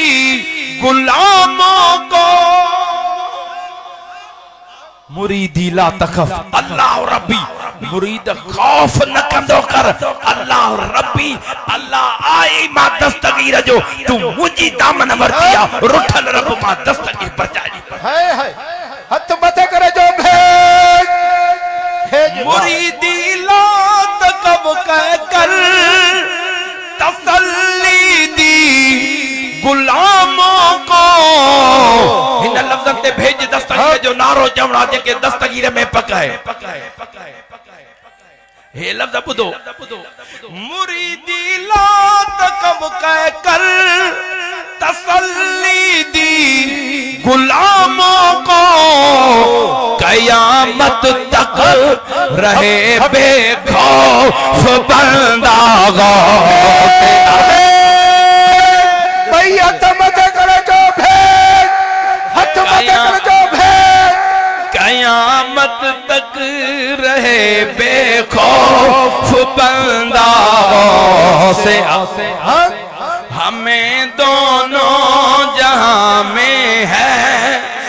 गुलामों को। मुरीदी ला तकफ अल्लाह रब्बी, मुरीद खौफ न कंदो कर अल्लाह रब्बी। अल्लाह आई मां दस्तगीर जो तू मुंहिंजी दामन वरतिया रुठल रब मां दस्तगीर बचाई। है हथ मथे करे जो भेज भेज। मुरीदी ला तकब कह कर तसल्ली दी गुलामों को। हिन लफ्ज़न ते भेज दस्तगीर जो नारो चवणा जेके दस्तगीर में पकाए। हे लफ्ज़ ॿुधो, मुरीदी ला तकब कह कर तसल्ली दी गुलामों को। कयामत तक रहे बेखौफ बंदा भाई हथ मथे करे जो भेज, हथ मथे करे जो भेज। कयामत तक रहे बेखौफ बंदा से। हमें दोनों जहां में है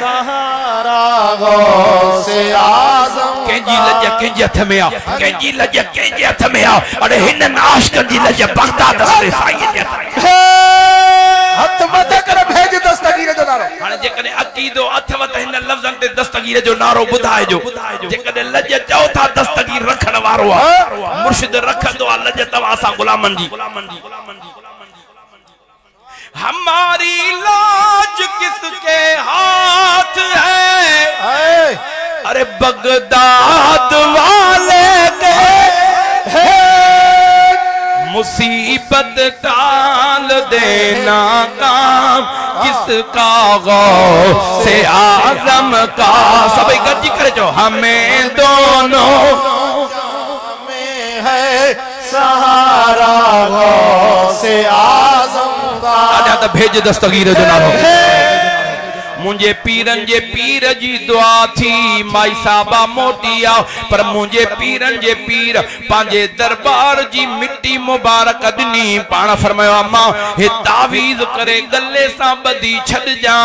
सहारा गौसे आज़म। कंहिंजी लज कंहिंजे हथ में आ, कंहिंजी लज कंहिंजे हथ में आ। अरे हिन आशिक़नि जी लज बगदाद वारे साईं जे हथ में। हथ मथे करे भेज दस्तगीर जो नारो। हाणे जेकॾहिं अक़ीदो अथव त हिन लफ़्ज़नि ते दस्तगीर जो नारो ॿुधाइजो। जेकॾहिं लज चओ था दस्तगीर रखण वारो आहे, मुर्शिद रखंदो आहे लज तव्हां सां गुलामनि जी। हमारी लाज किसके हाथ है, अरे बगदाद वाले के मुसीबत टाल देना काम किसका गौसे आज़म का। सभी गज करे जो हमें दोनों में है सहारा गौसे आज़म का। आजा तो भेज दस्तगीर जो नारो। मुझे पीरन जे पीर जी दुआ थी माई साबा मोटी आओ, पर मुझे पीरन जे पीर पांजे दरबार जी मिट्टी मुबारक दिनी। पाण फरमायो अम्मा हे तावीज़ करे गले सां बधी छॾ जा,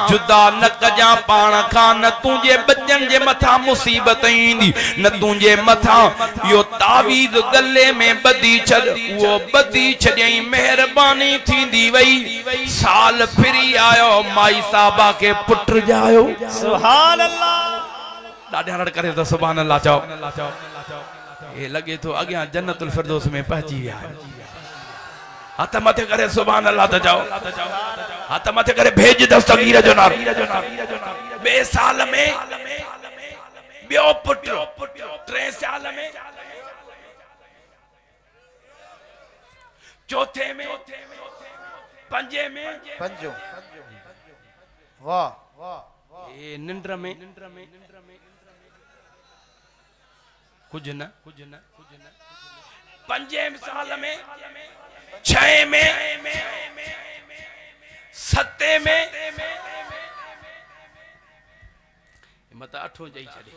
जुदा न कजा पाण खां। न तुंहिंजे बच्चन जे मथा मुसीबत ईंदी, न तुंहिंजे मथा यो तावीज़ गले में बधी छॾ। वो बधी छॾई, मेहरबानी थींदी वई। साल फिरी आयो माई साहब के पुत्र जायो। सुभान अल्लाह। ॾाढा रड़ करे तो सुभान अल्लाह चओ। ये लगे तो अॻियां जन्नतुल फिरदौस में पहुची विया। हथ मथे करे सुभान अल्लाह तो चओ। हथ मथे करे भेज दस्तगीर जो नारो। ॿे साल में ॿियो पुत्र, 3 साल में, चौथे में, पंजे में, पंजो। वाह ए निंद्र में कुछ न पंजे साल में, 6 में, 7 में, मत 8 जाई छड़े।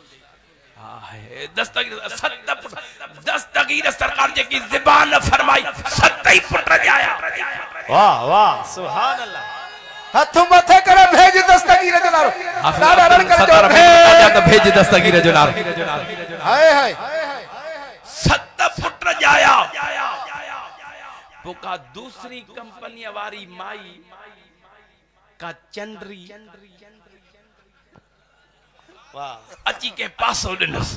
दस्तगीर सरकार जेकी ज़बान फरमाई 7 ही पुत्र जाया। वाह वाह सुभान अल्लाह। हथ मथे करे भेज दस्तगीर जो नारो। भेज दस्तगीर जो नारो। हाय हाय 7 पुत्र जाया। पोका दूसरी कंपनी वारी माई का चंद्री अची के पासो ॾिनस,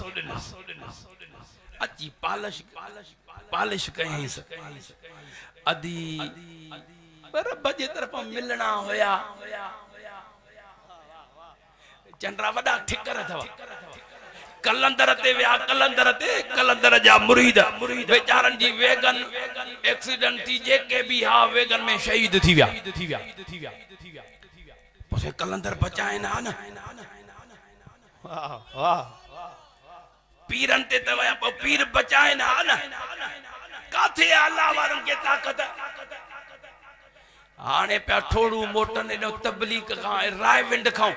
अची पालिश कयई अदी रब जे तरफ मिलना होया। चंद्रा वडा ठिकर अथव। कलंदर ते विया, कलंदर जा मुरीद बेचारन जी वेगन एक्सीडेंट थी, जेके भी हा वेगन में शहीद थी विया। पोइ कलंदर बचाए ना न। वाह वाह। पीरन ते त विया, पोइ पीर बचाए ना न। काथे अल्लाह वारन के ताकत। आने पे थोड़ू मोटन एडो तबलीग का राय विंड खाऊं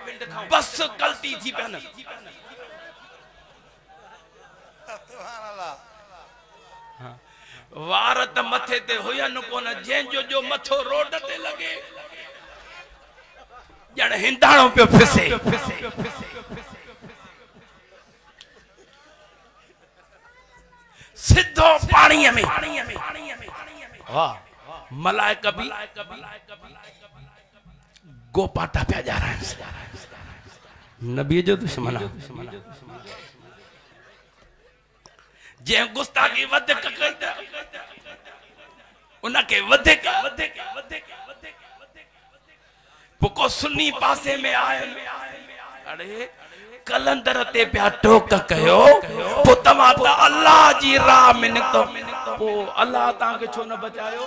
बस गलती थी पन। वार त मथे ते हुयन कोन जंहिंजो जो मथो रोड ते लगे ॼण हिंदाणो पियो फिसे सिद्धो पाणीअ में वाह मलाइक भी गोपाटा पिया ॼाराइनि नबी जो दुश्मन जंहिं गुस्ताखी वधीक कई त उनखे वधीक पोइ सुन्नी पासे में आयल अरे कलंदर ते पिया टोक कयो पोइ तव्हां त अल्लाह जी राह में निकितो पोइ अल्लाह तव्हांखे छो न बचायो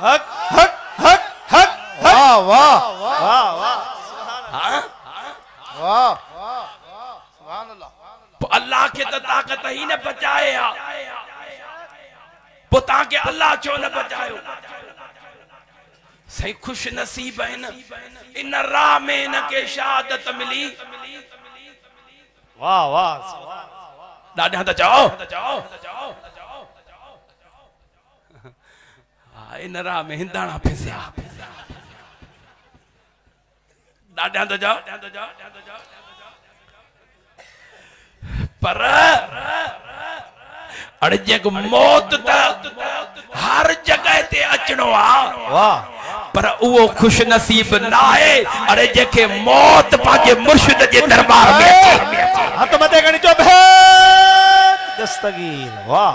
हक हक हक हक वाह वाह वाह वाह हाँ? वाह सुभान अल्लाह पोइ अल्लाह खे त ताक़त ही न बचाए आ पोइ तव्हांखे अल्लाह छो न बचायो सही खुश नसीब आहिनि इन राह में इनखे शहादत मिली वाह वाह ॾाढा त चओ हा इन राह में हिंदाणा फिसिया ॾाढा त चओ पर अड़े जेको मौत त हर जगह ते अचणो आ वाह पर उहो खुश नसीब न आहे अड़े जेके मौत पंहिंजे मुर्शिद जे दरबार में अचे हथ मथे करणी जो भेद दस्तगीर वाह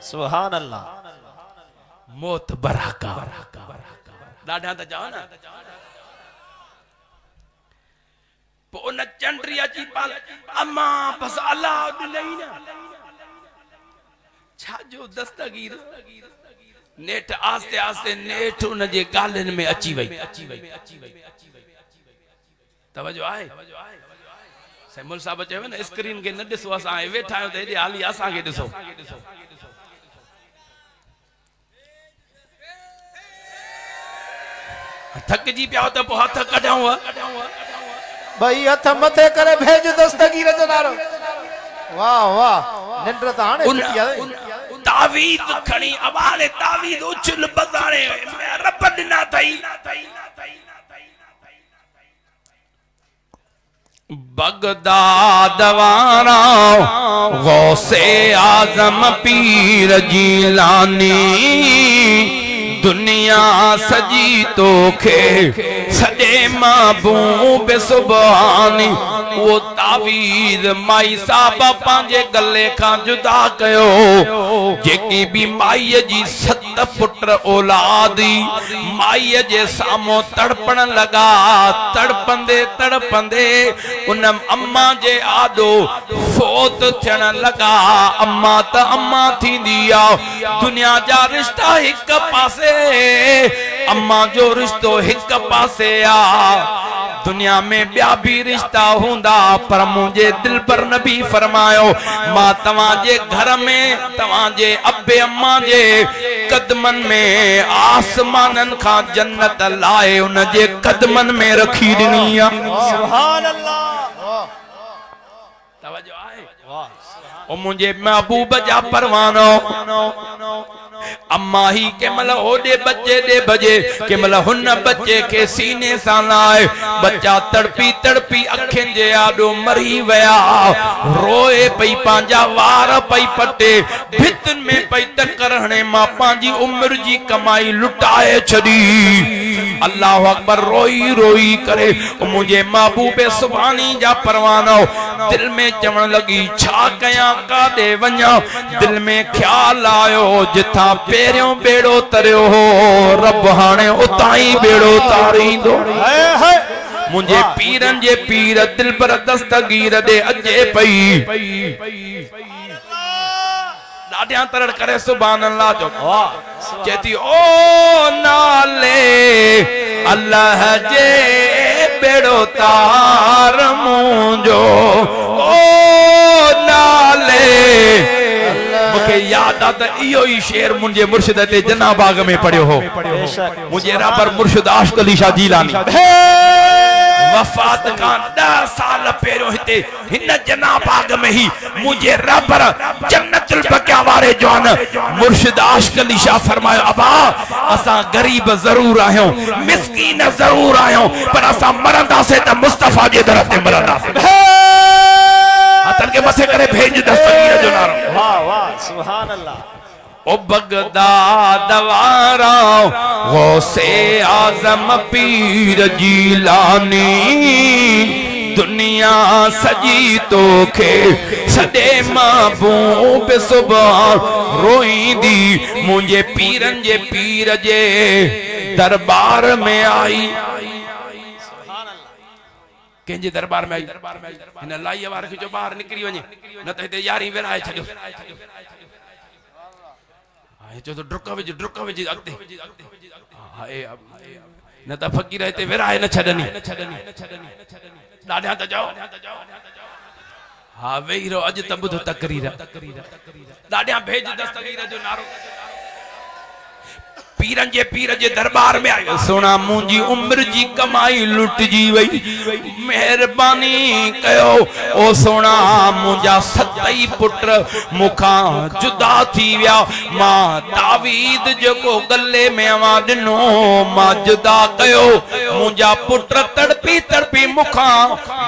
सुभान अल्लाह मौत बराका ॾाढा त चओ न पोइ उन चंड्री अची पाल अम्मा बस अल्लाह ॾिनई न छा जो दस्तगीर नेठ आस्ते आस्ते नेठ उन जे गालनि में अची वई तवजो आहे सैमुल साहब चयो न स्क्रीन खे न ॾिसो असां वेठा आहियूं त हेॾे हाली असांखे ॾिसो थकिजी पिया त पोइ हथ कढूं भाई हथ मथे करे भेज दस्तगीर जो नारो वाह वाह निंड त हाणे छुटी आहे तावीज़ खणी अबाले तावीज़ उछल बजाणे रब ॾिना थई बगदाद वारा गौसे आजम पीर जीलानी दुनिया सजी तोखे सॼे महबूब सुभानी वो तावीज़ माई साहब पंहिंजे गले खां जुदा कयो जेकी भी माई जी 7 पुट औलादी माई जे साम्हूं तड़पण लगा तड़पंदे उन अम्मा जे आदो फोत थियण लगा अम्मा त अम्मा थींदी आ दुनिया जा रिश्ता हिक पासे अम्मा जो रिश्तो हिक पासे आ दुनिया में ॿिया भी रिश्ता हूंदा पर मुझे दिल पर नबी फरमायो मां तव्हांजे घर में तव्हांजे अब्बे अम्मा जे कदमन में आसमानन खां जन्नत लाए उन जे कदमन में रखी ॾिनी आ सुभान अल्लाह तवज्जो आहे ओ मुझे महबूब जा परवानो अम्मा ही केमल ओडे बच्चे दे बजे केमल हुन बच्चे के सीने सां लाए बच्चा तड़पी तड़पी अखिन जे आडो मरी वया रोए पई पांजा वार पई पटे भितन में पई टक्कर हणे मां पांजी उम्र जी कमाई लुटाए छडी अल्लाह अकबर रोई रोई करे मुझे महबूबे सुभानी जा परवानो दिल में चवण लगी छा कया कादे वन्या दिल में ख्याल आयो जिथा पेरियों बेड़ो तरियो हो रब हाणे उताई बेड़ो तारींदो मुझे पीरन जे पीर दिल पर दस्तगीर दे अजे पई ॾाढा तरड़ करे सुभान अल्लाह जो चेती ओ नाले अल्लाह जे बेड़ो तार मुंजो ओ नाले मुझे याद आ त इहो ही शेर मुझे मुर्शिद ते जना बाग में पढ़ियो हो मुझे रबर मुर्शिद आशिक अली शाह जीलानी वफ़ात खां 10 साल पहिरियों हिते हिन जना बाग में ही मुझे रबर जन्नतुल बकिया वारे जवान मुर्शिद आशिक अली शाह फरमायो अबा असा गरीब जरूर आहियो मिस्कीन जरूर आहियो पर असा मरंदासे त मुस्तफा जे दर ते मरंदासे हथन के मथे करे भेज दस्तगीर जो नारो वाह वाह सुभान अल्लाह ओ बगदाद वारा गौसे आजम पीर जीलानी दुनिया सजी तो खे सदे महबूब सुबह रोईंदी मुझे पीरन जे पीर जे दरबार में आई कंहिंजे दरबार में आई हिन लाई वार खे जो ॿाहिरि निकिरी वञे न त हिते यारी विराए छॾियो चो तो ड्रुक विझ अॻिते न त फ़क़ीर हिते विराए न छॾनी ॾाढा त चओ हा वेही रहो अॼु त ॿुधो तकरीर ॾाढा भेज दस्तगीर जो नारो पीरन जे पीर जे दरबार में आयो सोना मुंहिंजी उम्र जी कमाई लुटजी वई मेहरबानी कयो ओ सोना मुंहिंजा 7 पुट मुखां जुदा थी विया मां तावीद जेको गले में अवां ॾिनो मां जुदा कयो मुंहिंजा पुट तड़पी मुखां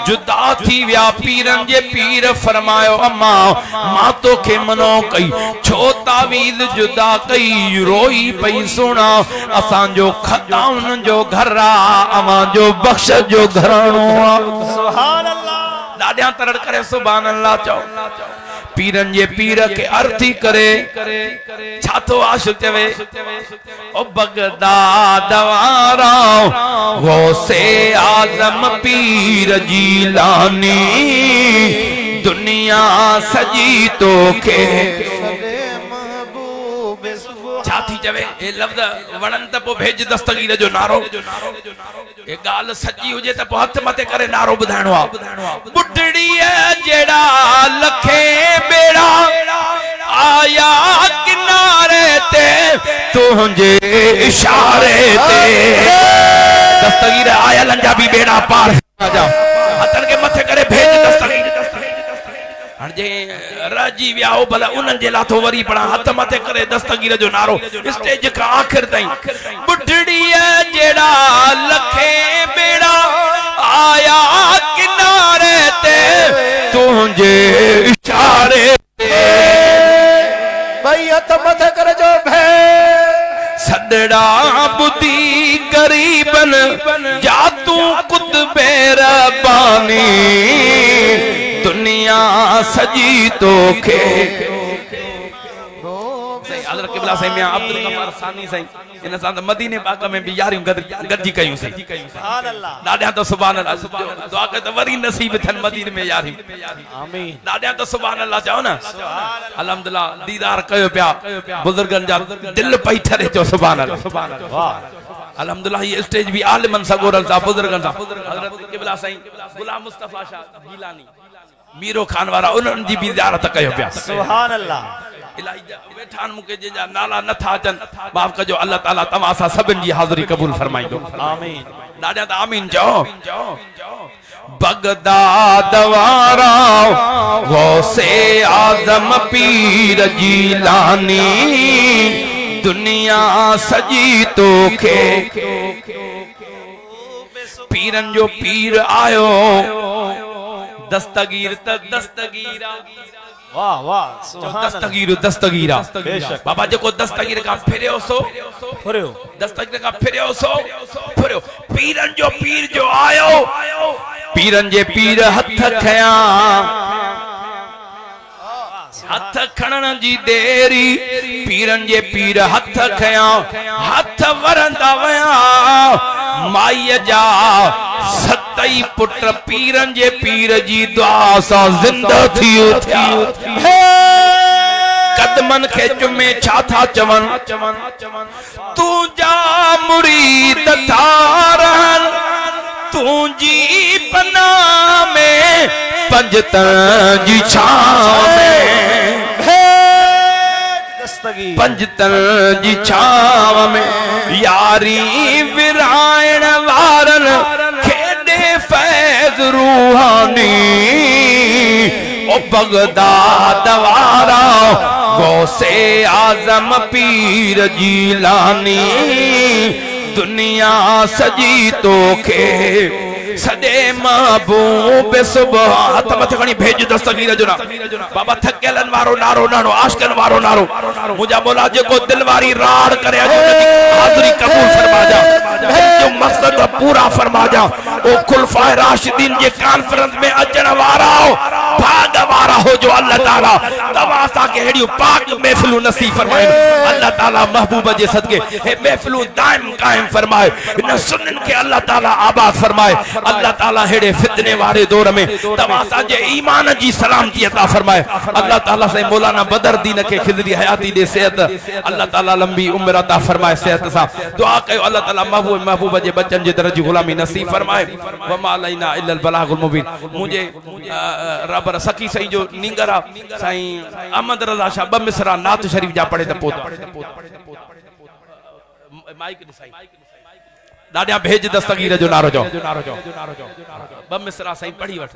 जुदा थी विया पीरन जे पीर फरमायो अम्मा मां तोखे मनो कई छो तावीद जुदा कई रोई पई सुना असांजो खताउन जो घर अवां जो बख्श जो घराणो सुभान अल्लाह ॾाढा तरड़ करे सुभान अल्लाह चओ पीरन जे पीर के अर्थी करे छा तो आशिक चवे ओ बगदाद वारा गौसे आजम पीर जीलानी दुनिया सजी तो के छाती चवे ए लफ्ज वणन त पो भेज दस्तगीर जो नारो ए गाल सच्ची हुजे त पो हथ मथे करे नारो बुधाइणो आ बुढ़ड़ी जेड़ा लखे बेड़ा आया किनारे ते तुझे इशारे ते दस्तगीर आया लंजा भी बेड़ा पार जा हथन के मथे करे भेज दस्तगीर हण जे राजी विया हो भला उन्हनि जे लाथो वरी पड़ा हथ मथे करे दस्तगीर जो नारो स्टेज का आखिर ताईं बुढ़ड़ी जेड़ा लखे बेड़ा आया किनारे ते तुझे इशारे ते भाई हथ मथे करे जो भे सदड़ा बुधी गरीबन जा तू कुत बेरबानी दुनिया सजी तो खे हज़रत क़िबला साईं मियां अब्दुल गफ़ार सानी साईं इन सां त मदीने पाक में भी यारियूं गॾजी कयूं साईं सुभान अल्लाह ॾाढा त सुभान अल्लाह दुआ कयो त वरी नसीब थियनि मदीने में यारियूं आमीन ॾाढा त सुभान अल्लाह चओ न अल्हम्दुलिल्लाह दीदार कयो पिया बुजुर्गनि जा दिल पई ठरे चओ सुभान अल्लाह वाह अल्हम्दुलिल्लाह ये स्टेज भी आलिमन सा गोरल सा बुजुर्गन सा हज़रत क़िबला साईं गुलाम मुस्तफा शाह गीलानी मीरो खान वारा उन्हनि जी भी ज़ियारत कयो पिया सुभान अल्लाह इलाही वेठान मुके जेजा नाला न था अचन माफ कजो अल्लाह ताला तमा सा सबन जी हाज़िरी कबूल फरमाइंदो आमीन ॾाढा त आमीन चओ बगदाद वारा गौसे आजम पीर जीलानी दुनिया सजी तो खे पीरन जो पीर आयो दस्तगीर त दस्तगीर वाह वाह सुभान दस्तगीर दस्तगीर बेशक बाबा जेको दस्तगीर का फिरियो सो फुरियो दस्तगीर का फिरियो सो फिरियो पीरन जो पीर जो आयो पीरन जे पीर हथ खया हथ खणन जी देरी पीरन जे पीर हथ खया हथ वरंदा वया माई जा 7 पुट पीरन जे पीर जी दुआ सा जिंदा थी उठ्या कदमन के चुमे छा था चवन तू जा मुरीद था रहन तू जी पना में पंजतन जी छाव में दस्तगीर पंजतन जी छाव में यारी विरायण वारन खेडे बगदाद वारा गौसे आजम पीर जीलानी दुनिया सजी तोखे सदे महबूब सुबह हथ मथे खणी भेज दस्तगीर जो ना बाबा थकेलन वारो नारो नारो आशिकन वारो नारो मुझा बोला जेको दिल वारी राड़ करे हाज़री कबूल फरमा जा जो मकसद पूरा फरमा जा ओ खुलफाए राशिदीन जे कॉन्फ्रेंस में अचण वारा भाग वारा हो जो अल्लाह ताला तवा सा के हेड़ी पाक महफिल नसीब फरमाए अल्लाह ताला महबूब जे सदके हे महफिल दायम कायम फरमाए इन सुन्नन के अल्लाह ताला आबाद फरमाए अल्लाह ताला हेड़े फितने वाले दौर में तवासा जे ईमान जी सलामती अता फरमाए अल्लाह ताला से मौलाना बदरुद्दीन के खिदरी हयाती दे सेहत अल्लाह ताला लंबी उम्र अता फरमाए सेहत सा दुआ कयो अल्लाह ताला महबूब जे बच्चन जे दर्जी गुलामी नसीब फरमाए व मा अलैना इल्लल बलागुल मुबीन मुझे रब सकी सही जो नींगरा साईं अहमद रजा शाह ब मिसरा नात शरीफ जा पढ़े त पोत माइक साईं दादा भेज दस्तगीर जो नारो जो ब मिसरा सही पढ़ी वठ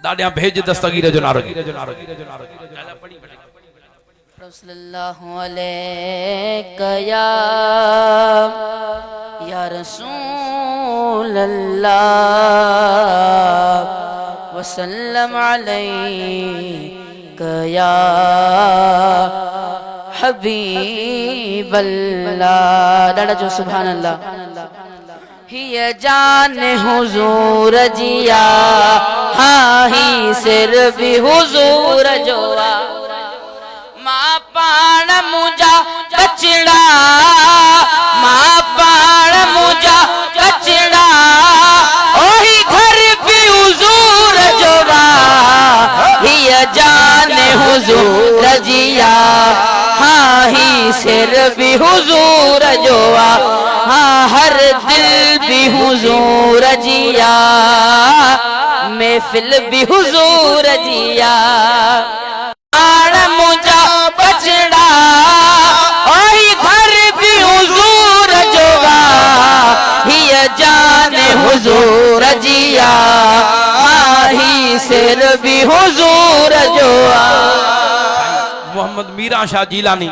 दादा भेज दस्तगीर जो नारो सल्लल्लाहु अलैहि या रसूल अल्लाह वसल्लम अलैका या हबीब अल्लाह दादा जो सुभान अल्लाह हिय जान हुजूर जिया हाँ ही सिर भी हुजूर जोआ मां पाण मुझा कचड़ा मां पाण मुझा कचड़ा ओही घर भी हुजूर जोआ हिय जान हुजूर जिया हाँ ही सिर भी हुजूर जोआ हाँ हर दिल भी हुजूर जिया महफिल भी हुजूर जिया पाण मुझा बचड़ा ओही घर भी हुजूर जोआ हिय जान हुजूर जिया हाँ ही सिर भी हुजूर जोआ मोहम्मद मीरा शाह जीलानी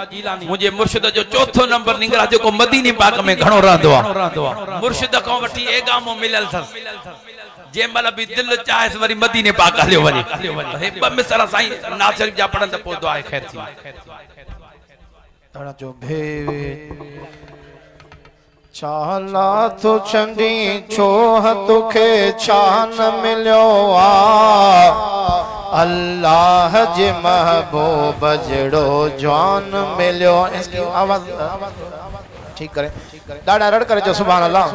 मुझे मुर्शिद जो चौथो नंबर निंगरा जो को मदीने पाक में घणो रहंदो आ मुर्शिद को वठी एगामो मिलल थस जे मल भी दिल चाहे वरी मदीने पाक हलियो वनी हे ब मिसरा साईं नाथ शरीफ जा पढ़न त पो दुआ खैर थी तड़ा जो भेवे चाला तो चंडी छोह तुखे छान मिलियो आ अल्लाह जे महबूब जड़ो जान मिलियो इसकी आवाज ठीक करे दाड़ा रड़ करे जो सुभान अल्लाह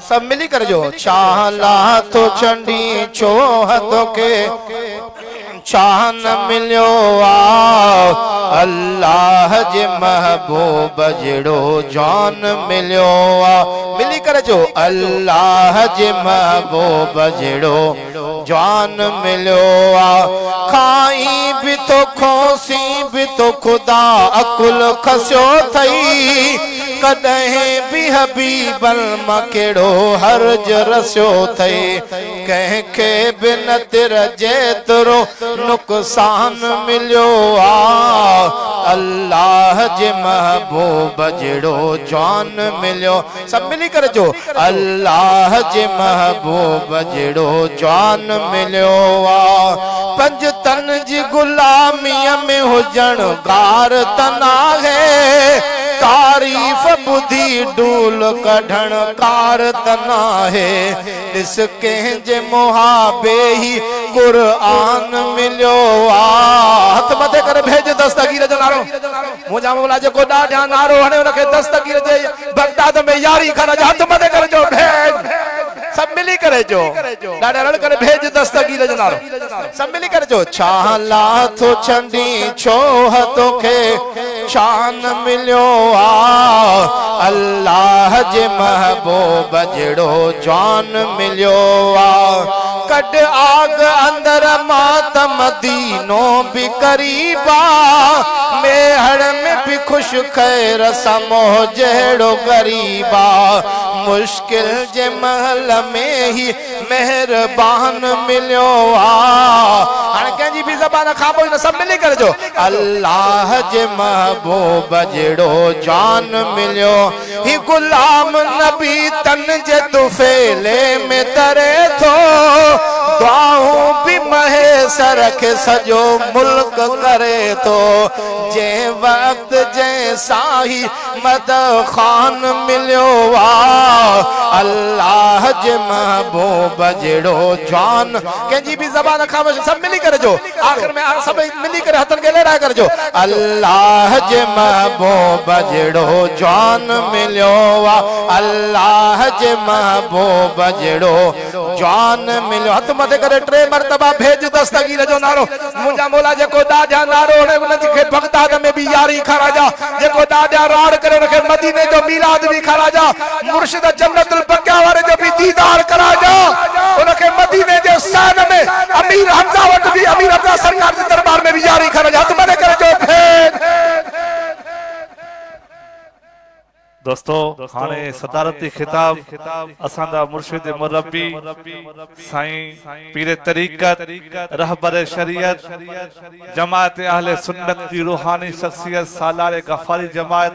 सब मिली कर जो चाला तो चंडी छोह तुखे छान मिलियो आ अल्लाह जे महबूब जड़ो जान मिलियो आ मिली कर जो अल्लाह जे महबूब जड़ो जान मिलियो आ खाई भी तो खोसी भी तो खुदा अकुल खस्यो थई कदहीं भी हबीबल मकेड़ो हर्ज रस्यो थई कंहिंखे बि न तिर जेतिरो नुक़सान मिलियो आ अल्लाह जे महबूब जड़ो जान मिलियो सब मिली कर जो अल्लाह जे महबूब जड़ो जान मिलियो आ पंज तन जी गुलामीअ में हुजण गार तना है तारीफ बुद्धि डूल कढण कार तना है इस कंहिंजे मुहाबे ही कुरान मिलियो आ हथ मथे कर भेज दस्तगीर जो नारो मुझा मौला जेको ॾाढा नारो हणे उनखे दस्तगीर जे बगदाद में यारी खण हथ मथे कर जो भेज सब मिली करे जो ॾाढा रड़ करे भेज दस्तगीर जो नारो सब मिली करे जो छाला तो चंडी छोह तोखे शान मिलियो आ अल्लाह जे महबूब जड़ो जान मिलियो आ कट आग अंदर मातम दीनो भी करीबा मेहड़ में भी खुश खैर समो जहिड़ो गरीबा मुश्किल जे महल में ही मेहरबान मिलियो हाणे कंहिंजी बि ज़बान ख़ामोश न सब मिली करे जो अल्लाह जे महबूब जहिड़ो जान मिलियो ही गुलाम नबी तन जे तुफेले में तरे थो दुआऊं भी महेसर खे सॼो मुल्क करे थो जंहिं वक़्त जंहिं साही मद ख़ान मिलियो अल्लाह जे महबूब जहिड़ो जान कंहिंजी बि ज़बान ख़ामोश सब मिली करे जो आख़िर में सभई मिली करे हथनि खे लहराए कर जो अल्लाह जे महबूब जहिड़ो जान मिलियो अल्लाह जे महबूब जहिड़ो जान मिलियो हथ मथे करे 3 मरतबा भेज दस्तगीर जो नारो मुंहिंजा मौला जेको दादिया नारो उनखे बगदाद में भी यारी खाराजा जेको दादिया राड़ करे उनखे मदीने जो मीलाद भी खाराजा मुर्शिद जन्नतुल बकिया वारे जो भी दीदार कराजा उनखे मदीने जे सान में अमीर हमजा वट भी अमीर हमजा सरकार के दरबार में भी यारी खाराजा हथ मथे करे जो भेज दोस्तों हाणे सदारती खिताब असांजा मुर्शिद मुरब्बी साईं पीर तरीक़त रहबर शरीयत जमात अहले सुन्नत की रूहानी शख्सियत सालार गफारी जमात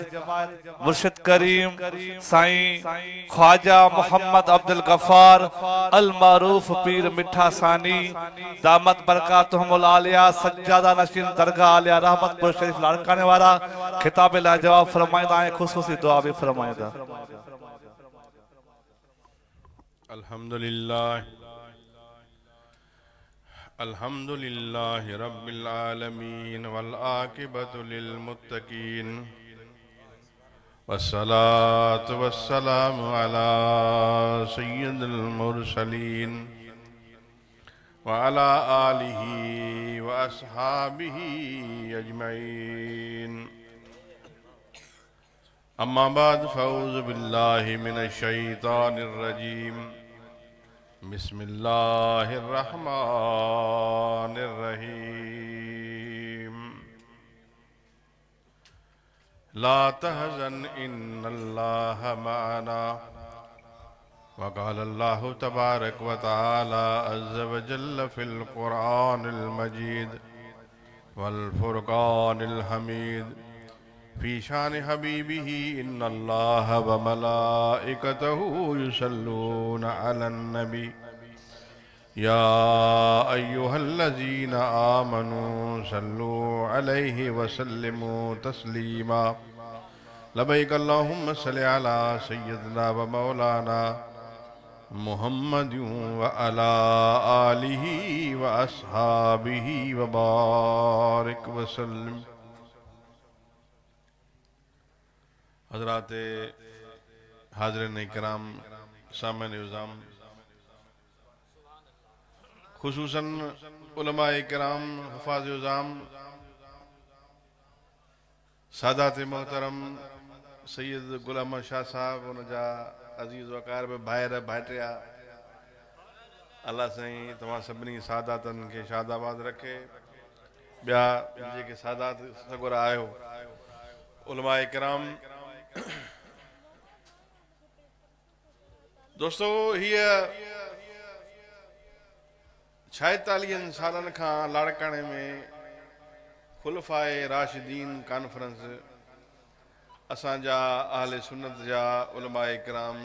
मुर्शिद करीम साईं ख्वाजा मोहम्मद अब्दुल गफ्फार अल मारूफ पीर मिठा सानी दामत बरकातुहुमुल आलिया सज्जादा नशीन दरगाह आलिया रहमतपुर शरीफ लाड़काने वाला खिताब ला जवाब फरमाइंदा ऐं ख़ुसूसी दुआ भी फरमाइंदा अल्हम्दुलिल्लाह रब्बिल आलमीन वल आकिबतु लिल मुत्तकीन वस्सलातु वस्सलामु अला सय्यिदिल मुरसलीन व अला आलिहि व अस्हाबिहि अजमईन अम्मा बाद फ़ऊज़ु बिल्लाहि मिनश शैतानिर रजीम बिस्मिल्लाहिर रहमानिर रहीम ला तहज़न इन्नल्लाह मअना व क़ालल्लाहु तबारक व तआला अज़्ज़ व जल्ल फ़िल क़ुरआनिल मजीद वल फ़ुरक़ानिल हमीद फी शान हबीबिही इन्नल्लाह व मलाइकतहु युसल्लूना अलन नबी या अय्युहल्लज़ीना आमनू सल्लू अलैहि व सल्लिमू तस्लीमा लबैक अल्लाहुम्मा सल्लि अला सय्यिदिना व मौलाना मुहम्मदिन व अला आलिहि व अस्हाबिहि व बारिक व सल्लिम। हज़रात हाज़िरीन इकराम सामईन इज़ाम खुसूसन उलमा इकराम हुफ़ाज़ इज़ाम सादात मोहतरम सैयद गुलाम शाह साहब उनजा अज़ीज़ वक़ार भाइर भाइटिया अल्लाह साईं तव्हां सभिनी सादातन के शादाबाद रखे ॿिया जेके सादात सगुर आयो उलमा इकराम दोस्तों हीअ 46 सालन खां लाड़काने में खुलफाए राशिदीन कॉन्फ्रेंस असांजा अहले सुन्नत जा उलमा इकराम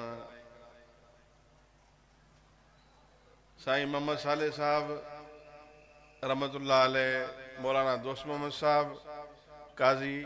साईं मोहम्मद साले साहब रहमतुल्लाह अलैह मौलाना दोस्त मोहम्मद साहब काजी